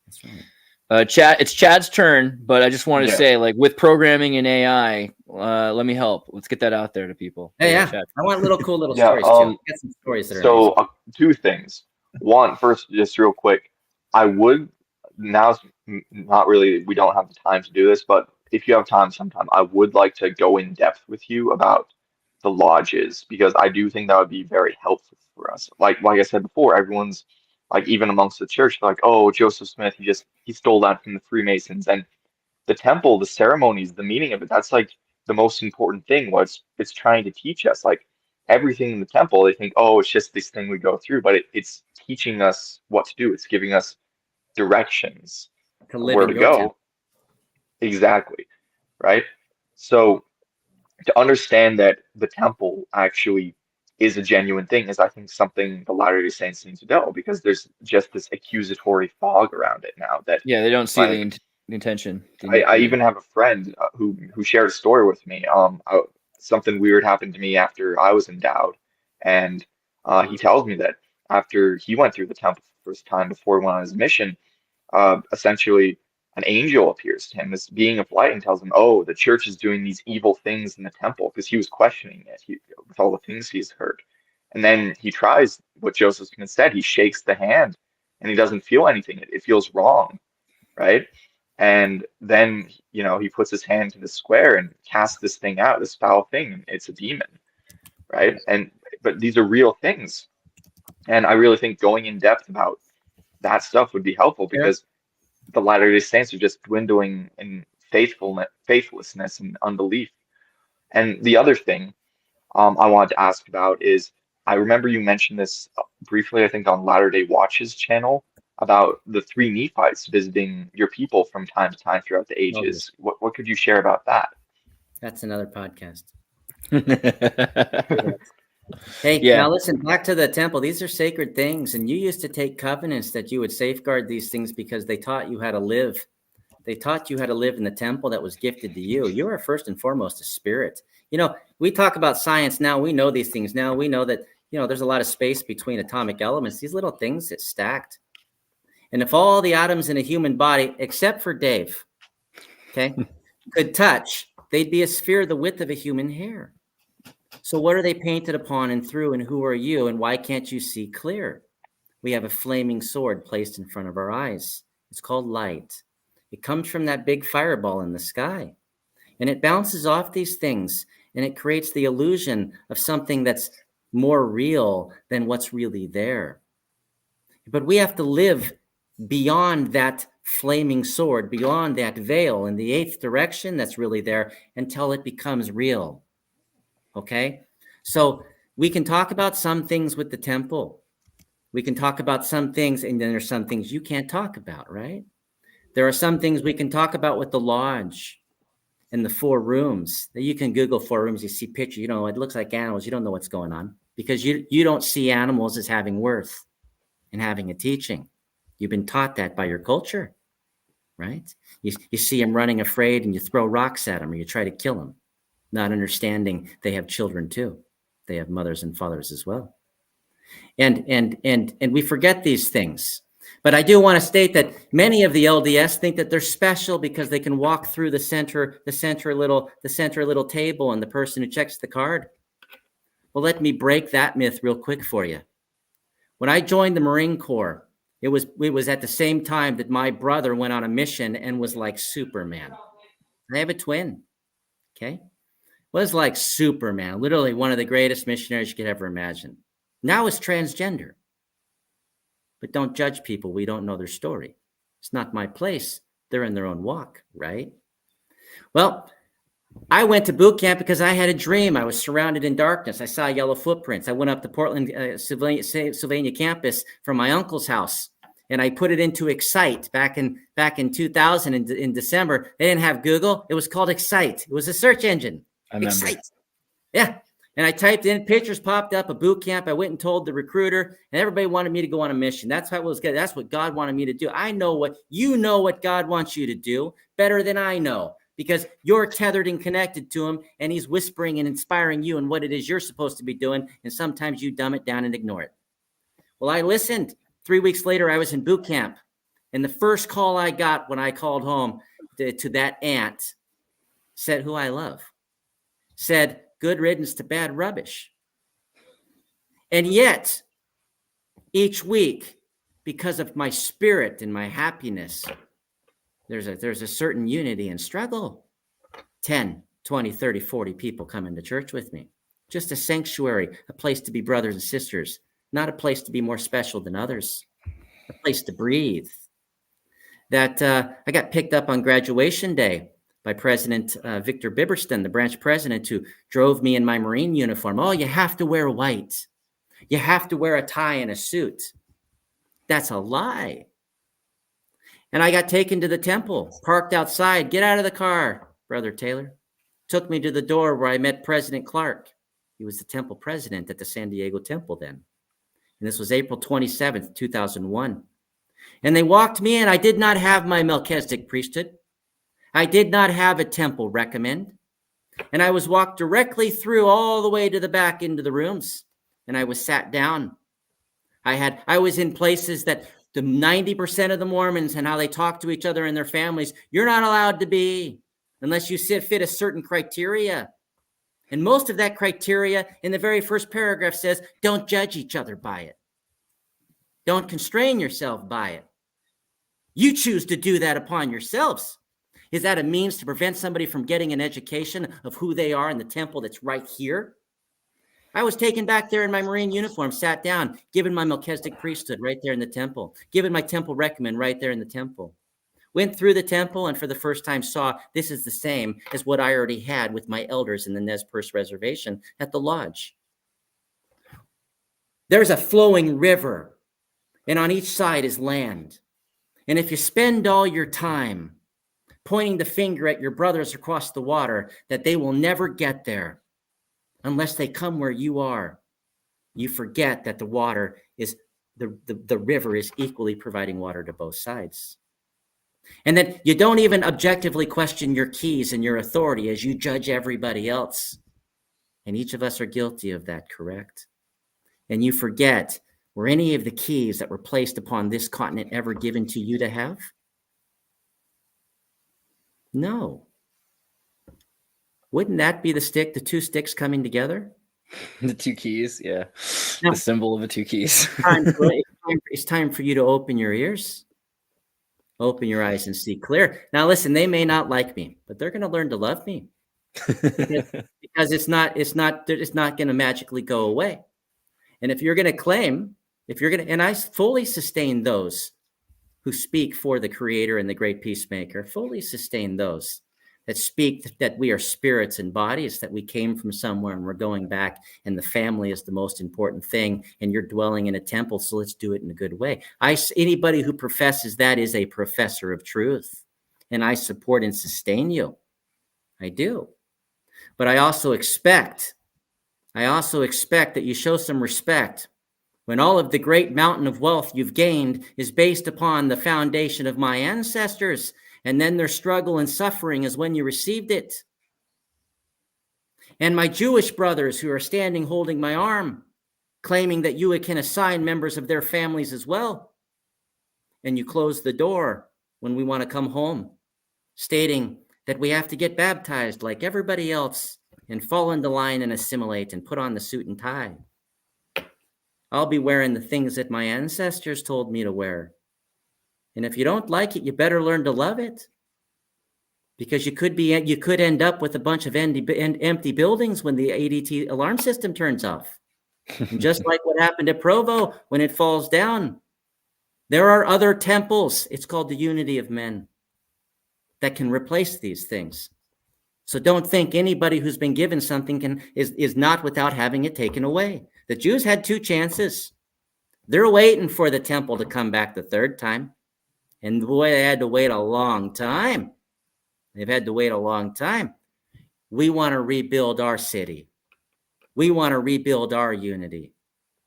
That's right. It's Chad's turn, but I just wanted to say, like, with programming and AI, let me help. Let's get that out there to people. Hey, yeah. Chad. I want cool little stories too. Get some stories that are amazing. Two things. One, first, just real quick, I would now. Not really. We don't have the time to do this, but if you have time sometime, I would like to go in depth with you about the lodges, because I do think that would be very helpful for us. Like I said before, everyone's like, even amongst the church, like, oh, Joseph Smith, he stole that from the Freemasons. And the temple, the ceremonies, the meaning of it, that's like the most important thing. It's trying to teach us, like, everything in the temple. They think, oh, it's just this thing we go through, but it's teaching us what to do. It's giving us directions to live where in to your go. temple. Exactly. Right. So to understand that the temple actually is a genuine thing is, I think, something the Latter-day Saints need to know, because there's just this accusatory fog around it now that they don't see like, the intention. I even have a friend who shared a story with me. Something weird happened to me after I was endowed, and he tells me that after he went through the temple for the first time before he went on his mission, essentially an angel appears to him, this being of light, and tells him, oh, the church is doing these evil things in the temple, because he was questioning it with all the things he's heard. And then he tries what Joseph Smith said. He shakes the hand and he doesn't feel anything. It feels wrong, right? And then, he puts his hand to the square and casts this thing out, this foul thing. And it's a demon, right? But these are real things. And I really think going in depth about that stuff would be helpful, because the Latter-day Saints are just dwindling in faithlessness and unbelief. And the other thing I wanted to ask about is, I remember you mentioned this briefly, I think, on Latter-day Watch's channel, about the 3 Nephites visiting your people from time to time throughout the ages. Okay. What could you share about that? That's another podcast. Hey, now listen, back to the temple. These are sacred things, and you used to take covenants that you would safeguard these things because they taught you how to live. They taught you how to live in the temple that was gifted to you. You are first and foremost a spirit. We talk about science now. We know these things now. We know that, there's a lot of space between atomic elements. These little things get stacked. And if all the atoms in a human body, except for Dave, could touch, they'd be a sphere the width of a human hair. So what are they painted upon and through, and who are you, and why can't you see clear? We have a flaming sword placed in front of our eyes. It's called light. It comes from that big fireball in the sky, and it bounces off these things, and it creates the illusion of something that's more real than what's really there. But we have to live beyond that flaming sword, beyond that veil in the 8th direction that's really there, until it becomes real. Okay, so we can talk about some things with the temple. We can talk about some things, and then there's some things you can't talk about, right? There are some things we can talk about with the lodge. and the 4 rooms. You can Google 4 rooms, you see pictures, you know, it looks like animals. You don't know what's going on because you don't see animals as having worth and having a teaching. You've been taught that by your culture, right? You see them running afraid and you throw rocks at them or you try to kill them, not understanding they have children too. They have mothers and fathers as well. And we forget these things. But I do want to state that many of the LDS think that they're special because they can walk through the center little table and the person who checks the card. Well, let me break that myth real quick for you. When I joined the Marine Corps, it was at the same time that my brother went on a mission and was like Superman. I have a twin. Okay. Was like Superman, literally one of the greatest missionaries you could ever imagine. Now is transgender. But don't judge people. We don't know their story. It's not my place. They're in their own walk, right? Well, I went to boot camp because I had a dream. I was surrounded in darkness. I saw yellow footprints. I went up to Portland, Sylvania campus from my uncle's house, and I put it into Excite back in 2000 in December. They didn't have Google. It was called Excite. It was a search engine. I remember. Excite. Yeah. And I typed in, pictures popped up, a boot camp. I went and told the recruiter, and everybody wanted me to go on a mission. That's what was good. That's what God wanted me to do. I know what God wants you to do better than I know, because you're tethered and connected to him, and he's whispering and inspiring you in what it is you're supposed to be doing. And sometimes you dumb it down and ignore it. Well, I listened. 3 weeks later, I was in boot camp. And the first call I got when I called home to that aunt said, who I love, said, good riddance to bad rubbish. And yet, each week, because of my spirit and my happiness, there's a certain unity and struggle. 10, 20, 30, 40 people come into church with me. Just a sanctuary, a place to be brothers and sisters, not a place to be more special than others, a place to breathe. That I got picked up on graduation day by President Victor Biberston, the branch president, who drove me in my Marine uniform. Oh, you have to wear white. You have to wear a tie and a suit. That's a lie. And I got taken to the temple, parked outside. Get out of the car, Brother Taylor. Took me to the door where I met President Clark. He was the temple president at the San Diego temple then. And this was April 27th, 2001. And they walked me in. I did not have my Melchizedek priesthood. I did not have a temple recommend. And I was walked directly through all the way to the back into the rooms. And I was sat down. I was in places that the 90% of the Mormons and how they talk to each other and their families, you're not allowed to be unless you fit a certain criteria. And most of that criteria in the very first paragraph says, don't judge each other by it. Don't constrain yourself by it. You choose to do that upon yourselves. Is that a means to prevent somebody from getting an education of who they are in the temple that's right here? I was taken back there in my Marine uniform, sat down, given my Melchizedek priesthood right there in the temple, given my temple recommend right there in the temple. Went through the temple and for the first time saw this is the same as what I already had with my elders in the Nez Perce Reservation at the lodge. There's a flowing river, and on each side is land. And if you spend all your time pointing the finger at your brothers across the water, that they will never get there unless they come where you are, you forget that the water is, the river is equally providing water to both sides. And that you don't even objectively question your keys and your authority as you judge everybody else. And each of us are guilty of that, correct? And you forget, were any of the keys that were placed upon this continent ever given to you to have? No. Wouldn't that be the stick, the two sticks coming together? The two keys, yeah. Now, the symbol of the two keys. It's time for you to open your ears, open your eyes and see clear. Now, listen, they may not like me, but they're going to learn to love me because it's not going to magically go away. And if you're going to claim, and I fully sustain those who speak for the Creator and the great peacemaker, fully sustain those that speak that we are spirits and bodies, that we came from somewhere and we're going back, and the family is the most important thing, and you're dwelling in a temple, so let's do it in a good way. Anybody who professes that is a professor of truth, and I support and sustain you. I do. But I also expect that you show some respect when all of the great mountain of wealth you've gained is based upon the foundation of my ancestors, and then their struggle and suffering is when you received it. And my Jewish brothers who are standing holding my arm, claiming that you can assign members of their families as well. And you close the door when we want to come home, stating that we have to get baptized like everybody else and fall into line and assimilate and put on the suit and tie. I'll be wearing the things that my ancestors told me to wear. And if you don't like it, you better learn to love it. Because you could end up with a bunch of empty buildings when the ADT alarm system turns off. And just like what happened at Provo, when it falls down, there are other temples. It's called the unity of men that can replace these things. So don't think anybody who's been given something is not without having it taken away. The Jews had 2 chances. They're waiting for the temple to come back the 3rd time. And boy, they had to wait a long time. They've had to wait a long time. We want to rebuild our city. We want to rebuild our unity.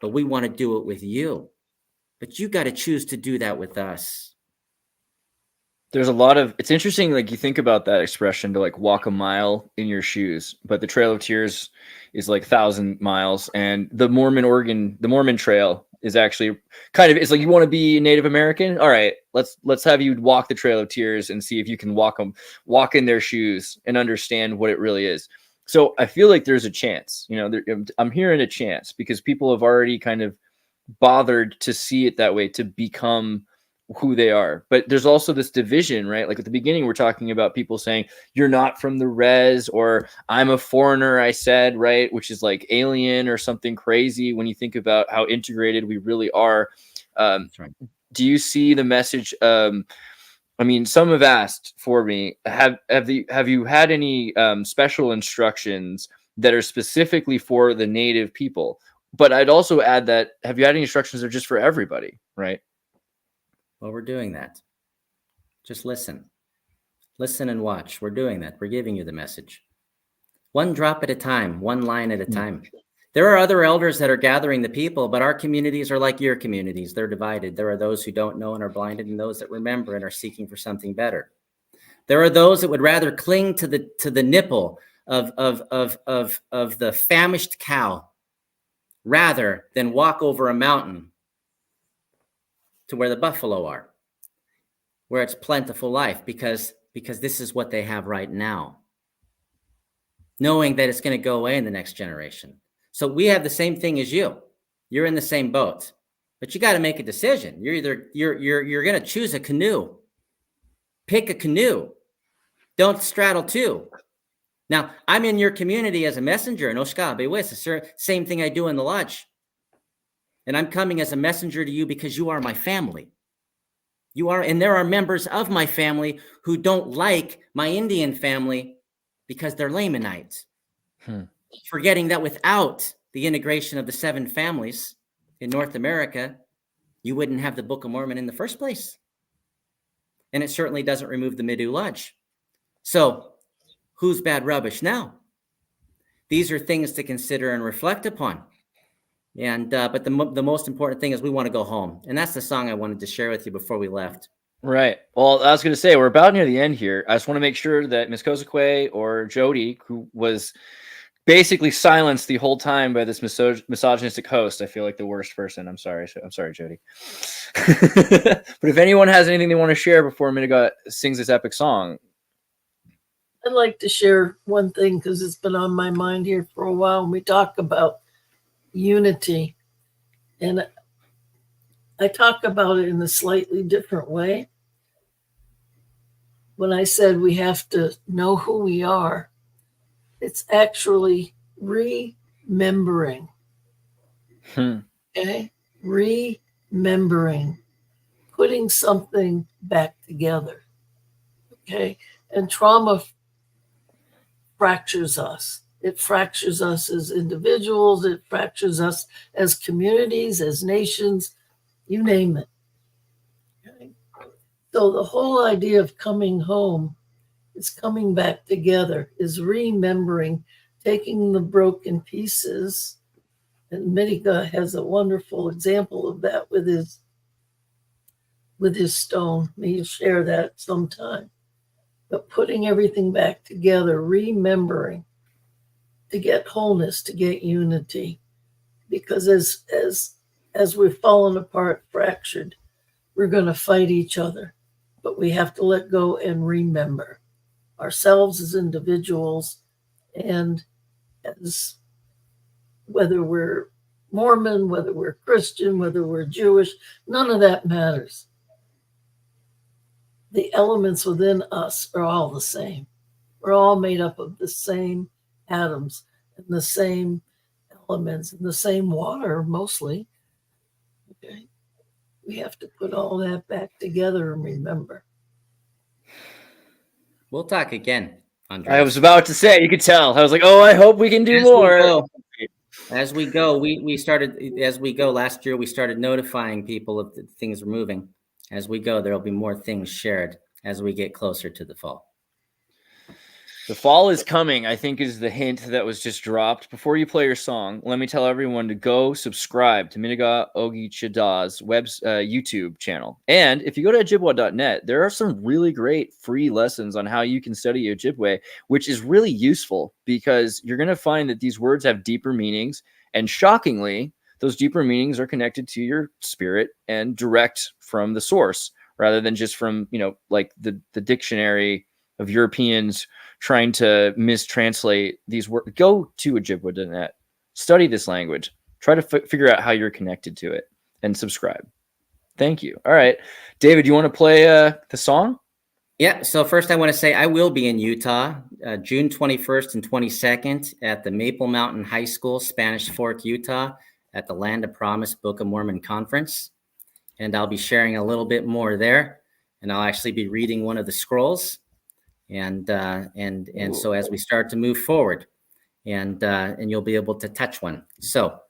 But we want to do it with you. But you got to choose to do that with us. There's a lot of, it's interesting, like you think about that expression to like walk a mile in your shoes, but the Trail of Tears is like 1,000 miles, and the Mormon Trail is actually kind of, it's like, you want to be Native American? All right, let's have you walk the Trail of Tears and see if you can walk in their shoes and understand what it really is. So I feel like there's a chance, you know, I'm hearing a chance because people have already kind of bothered to see it that way, to become who they are. But there's also this division, right? Like at the beginning, we're talking about people saying, you're not from the res, or I'm a foreigner, I said, right? Which is like alien or something crazy when you think about how integrated we really are. That's right. Do you see the message? I mean, some have asked for me, have you had any special instructions that are specifically for the Native people? But I'd also add that, have you had any instructions that are just for everybody, right? Well, we're doing that. Just listen. Listen and watch. We're doing that. We're giving you the message. One drop at a time, one line at a time. There are other elders that are gathering the people, but our communities are like your communities. They're divided. There are those who don't know and are blinded, and those that remember and are seeking for something better. There are those that would rather cling to the nipple of the famished cow rather than walk over a mountain to where the buffalo are, where it's plentiful life, because this is what they have right now, knowing that it's going to go away in the next generation. So we have the same thing as you. You're in the same boat, but you got to make a decision. You're going to choose a canoe. Pick a canoe. Don't straddle 2. Now, I'm in your community as a messenger in Oshka Bewis, the same thing I do in the lodge. And I'm coming as a messenger to you because you are my family. You are, and there are members of my family who don't like my Indian family because they're Lamanites. Forgetting that without the integration of the 7 families in North America, you wouldn't have the Book of Mormon in the first place. And it certainly doesn't remove the Midu Lodge. So who's bad rubbish now? These are things to consider and reflect upon. And but the most important thing is we want to go home. And that's the song I wanted to share with you before we left. Right. Well, I was going to say, we're about near the end here. I just want to make sure that Ms. Kozakwe or Jody, who was basically silenced the whole time by this misogynistic host, I feel like the worst person. I'm sorry, Jody. But if anyone has anything they want to share before Midegah sings this epic song. I'd like to share one thing because it's been on my mind here for a while. When we talk about unity, and I talk about it in a slightly different way. When I said we have to know who we are, it's actually remembering. Okay? Remembering, putting something back together. Okay? And trauma fractures us. It fractures us as individuals. It fractures us as communities, as nations, you name it. Okay? So the whole idea of coming home is coming back together, is remembering, taking the broken pieces. And Midegah has a wonderful example of that with his stone. He'll share that sometime. But putting everything back together, remembering to get wholeness, to get unity. Because as we've fallen apart, fractured, we're going to fight each other. But we have to let go and remember ourselves as individuals, and as whether we're Mormon, whether we're Christian, whether we're Jewish, none of that matters. The elements within us are all the same. We're all made up of the same atoms and the same elements and the same water, mostly. Okay. We have to put all that back together and remember. We'll talk again, Andreas. I was about to say, you could tell. I was like, oh, I hope we can do more. As we go, we started, as we go last year, we started notifying people of the things are moving. As we go, there'll be more things shared as we get closer to the fall. The fall is coming, I think, is the hint that was just dropped. Before you play your song, let me tell everyone to go subscribe to Midegah Ogichada's YouTube channel. And if you go to Ojibwe.net, there are some really great free lessons on how you can study Ojibwe, which is really useful because you're going to find that these words have deeper meanings. And shockingly, those deeper meanings are connected to your spirit and direct from the source rather than just from, like the dictionary of Europeans trying to mistranslate these words. Go to Ojibwe.net, study this language, try to figure out how you're connected to it, and subscribe. Thank you. All right, David, you want to play the song? Yeah. So first, I want to say I will be in Utah, June 21st and 22nd at the Maple Mountain High School, Spanish Fork, Utah, at the Land of Promise Book of Mormon Conference, and I'll be sharing a little bit more there, and I'll actually be reading one of the scrolls. And so as we start to move forward, and you'll be able to touch one. So,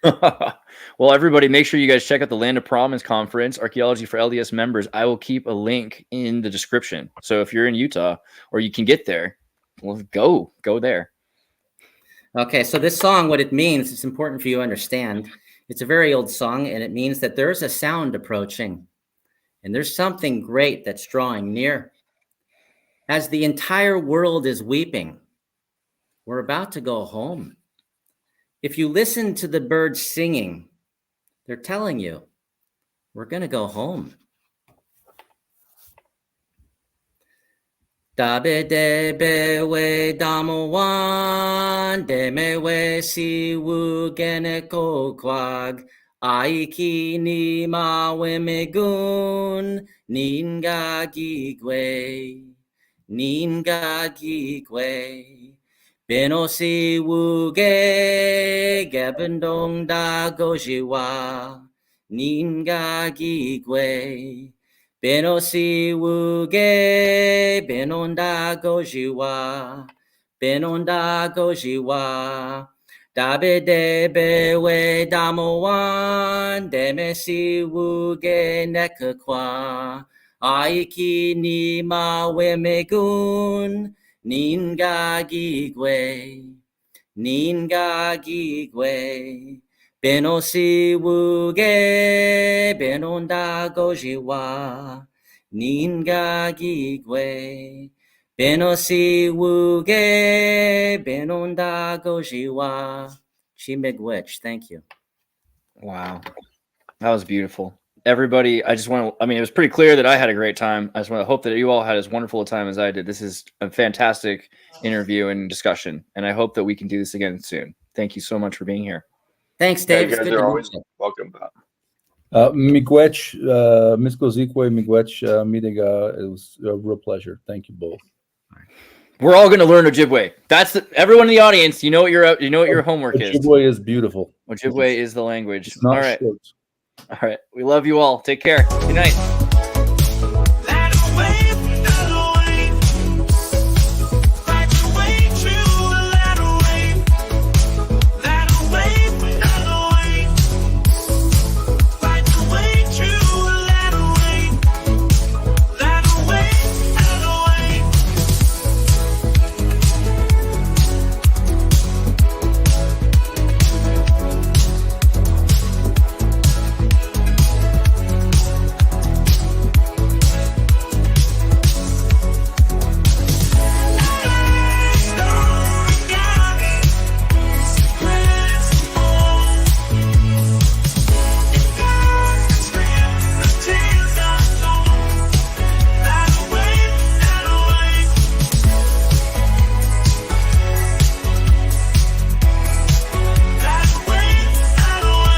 well, everybody, make sure you guys check out the Land of Promise Conference, Archaeology for LDS members. I will keep a link in the description. So if you're in Utah or you can get there, well, go there. Okay, so this song, what it means, it's important for you to understand. It's a very old song, and it means that there's a sound approaching, and there's something great that's drawing near. As the entire world is weeping, we're about to go home. If you listen to the birds singing, they're telling you, we're going to go home. Dabe debe we damowan, deme we si wu geneko kwag, aiki ni ma wemegun, ninga gigwe. Ninga gigwe, benosi wuge, gabendong da gojiwa. Ninga gigwe, benosi wuge, benonda gojiwa. Benonda gojiwa. Dabe debe we damowan, demesi wuge nekakwa. Aiki ni ma wemegun, ninga gigwe, benosi wuge, benonda gojiwa, ninga gigwe, benosi wuge, benonda gojiwa. Chimigwich, thank you. Wow, that was beautiful. Everybody, it was pretty clear that I had a great time. I just want to hope that you all had as wonderful a time as I did. This is a fantastic interview and discussion, and I hope that we can do this again soon. Thank you so much for being here. Thanks, Dave. You guys are always welcome back. Miigwech, Miskozique, Miigwech, Midegah. It was a real pleasure. Thank you both. We're all going to learn Ojibwe. Everyone in the audience. You know what your homework is. Ojibwe is beautiful. Ojibwe is the language. It's not all right. short. All right. We love you all. Take care. Good night.